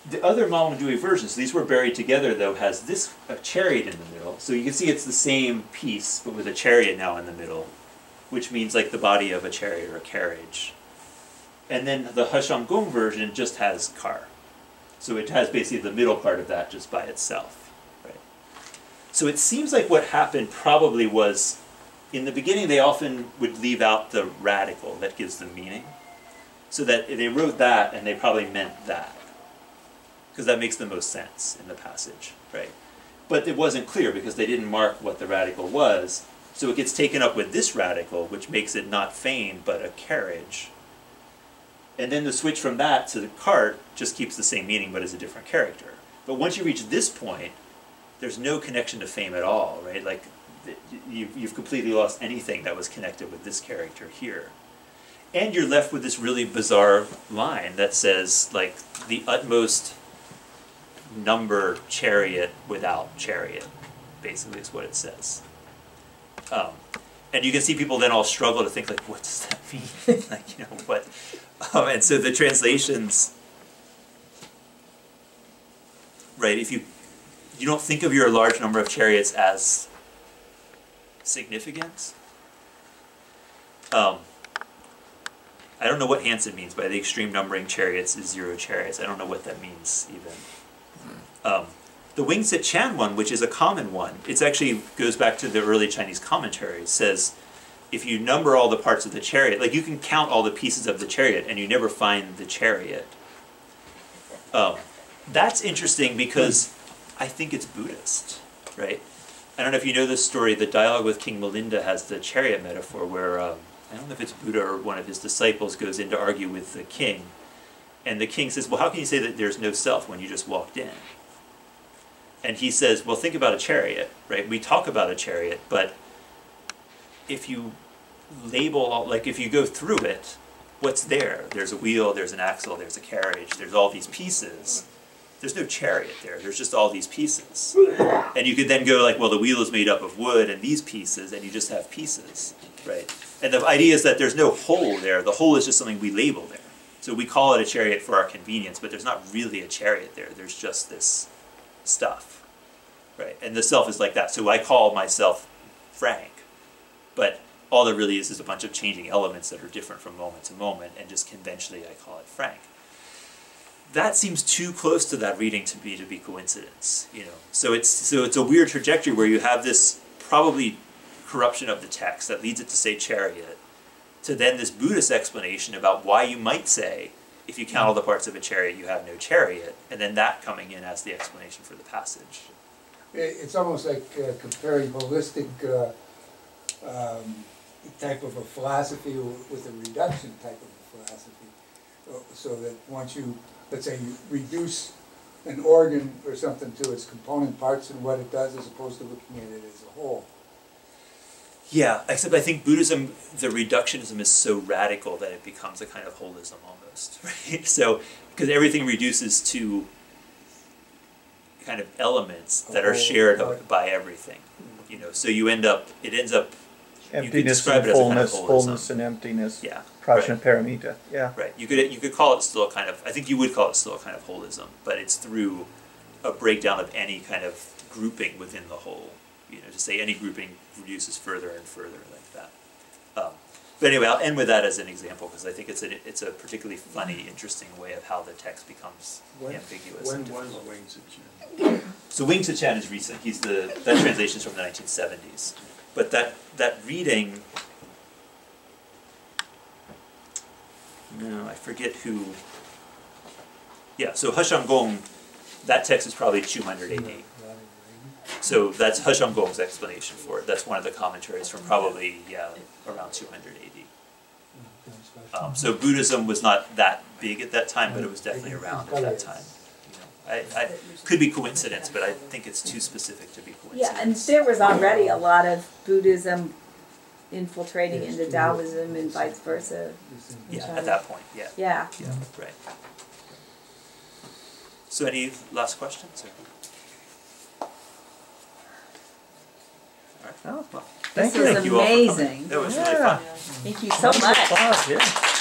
The other Malamandui version, so these were buried together though, has this a chariot in the middle. So you can see it's the same piece, but with a chariot now in the middle, which means like the body of a chariot or a carriage. And then the Hashangong version just has car. So it has basically the middle part of that just by itself. Right? So it seems like what happened probably was, in the beginning they often would leave out the radical that gives them meaning. So that they wrote that and they probably meant that. Because that makes the most sense in the passage, right? But it wasn't clear because they didn't mark what the radical was. So it gets taken up with this radical, which makes it not fane, but a carriage. And then the switch from that to the cart just keeps the same meaning, but is a different character. But once you reach this point, there's no connection to fame at all, right? Like, you've completely lost anything that was connected with this character here. And you're left with this really bizarre line that says, like, the utmost number chariot without chariot, basically is what it says. And you can see people then all struggle to think, like, what does that mean? Like, you know, what? And so the translations, right, if you don't think of your large number of chariots as significant. I don't know what Hansen means by the extreme numbering chariots is 0 chariots. I don't know what that means even. The Wing Tsit Chan one, which is a common one, it actually goes back to the early Chinese commentary. It says, if you number all the parts of the chariot, like you can count all the pieces of the chariot and you never find the chariot. That's interesting because I think it's Buddhist, right? I don't know if you know this story, the dialogue with King Milinda has the chariot metaphor where, I don't know if it's Buddha or one of his disciples goes in to argue with the king. And the king says, well, how can you say that there's no self when you just walked in? And he says, well, think about a chariot, right? We talk about a chariot, but if you label, like if you go through it, what's there? There's a wheel, there's an axle, there's a carriage, there's all these pieces. There's no chariot there, there's just all these pieces. And you could then go like, well, the wheel is made up of wood and these pieces, and you just have pieces, right? And the idea is that there's no whole there. The whole is just something we label there. So we call it a chariot for our convenience, but there's not really a chariot there. There's just this stuff, right? And the self is like that. So I call myself Frank, but all there really is a bunch of changing elements that are different from moment to moment, and just conventionally I call it Frank. That seems too close to that reading to be coincidence, you know. So it's a weird trajectory where you have this probably corruption of the text that leads it to say chariot, to then this Buddhist explanation about why you might say, if you count all the parts of a chariot, you have no chariot, and then that coming in as the explanation for the passage. It's almost like comparing holistic type of a philosophy with a reduction type of a philosophy. So that once you, let's say you reduce an organ or something to its component parts and what it does as opposed to looking at it as a whole. Yeah, except I think Buddhism, the reductionism is so radical that it becomes a kind of holism almost, right? So, because everything reduces to kind of elements that are shared by everything, you know. So you end up, it ends up, you could describe it as a kind of holism. Fullness and emptiness. Yeah. Prajna Paramita. Yeah. Right. You could call it still a kind of, I think you would call it still a kind of holism, but it's through a breakdown of any kind of grouping within the whole. You know, to say any grouping reduces further and further like that. But anyway, I'll end with that as an example because I think it's a particularly funny, interesting way of how the text becomes ambiguous. When was Wing Tsit Chan? So Wing Tsit Chan is recent. That translation's from the 1970s. But that reading, no, I forget who. Yeah, so Hashangong, that text is probably 200 AD. So that's Hashangong's explanation for it. That's one of the commentaries from probably, around 200 AD. So Buddhism was not that big at that time, but it was definitely around at that time. You know, I could be coincidence, but I think it's too specific to be coincidence. Yeah, and there was already a lot of Buddhism infiltrating into Taoism and vice versa. Yeah, at that point, yeah. Yeah. Yeah, right. So any last questions? Or? Oh, well, This thank you. was Thank you all for coming. amazing. That was Yeah. really fun. Thank you so much. Applause, yeah.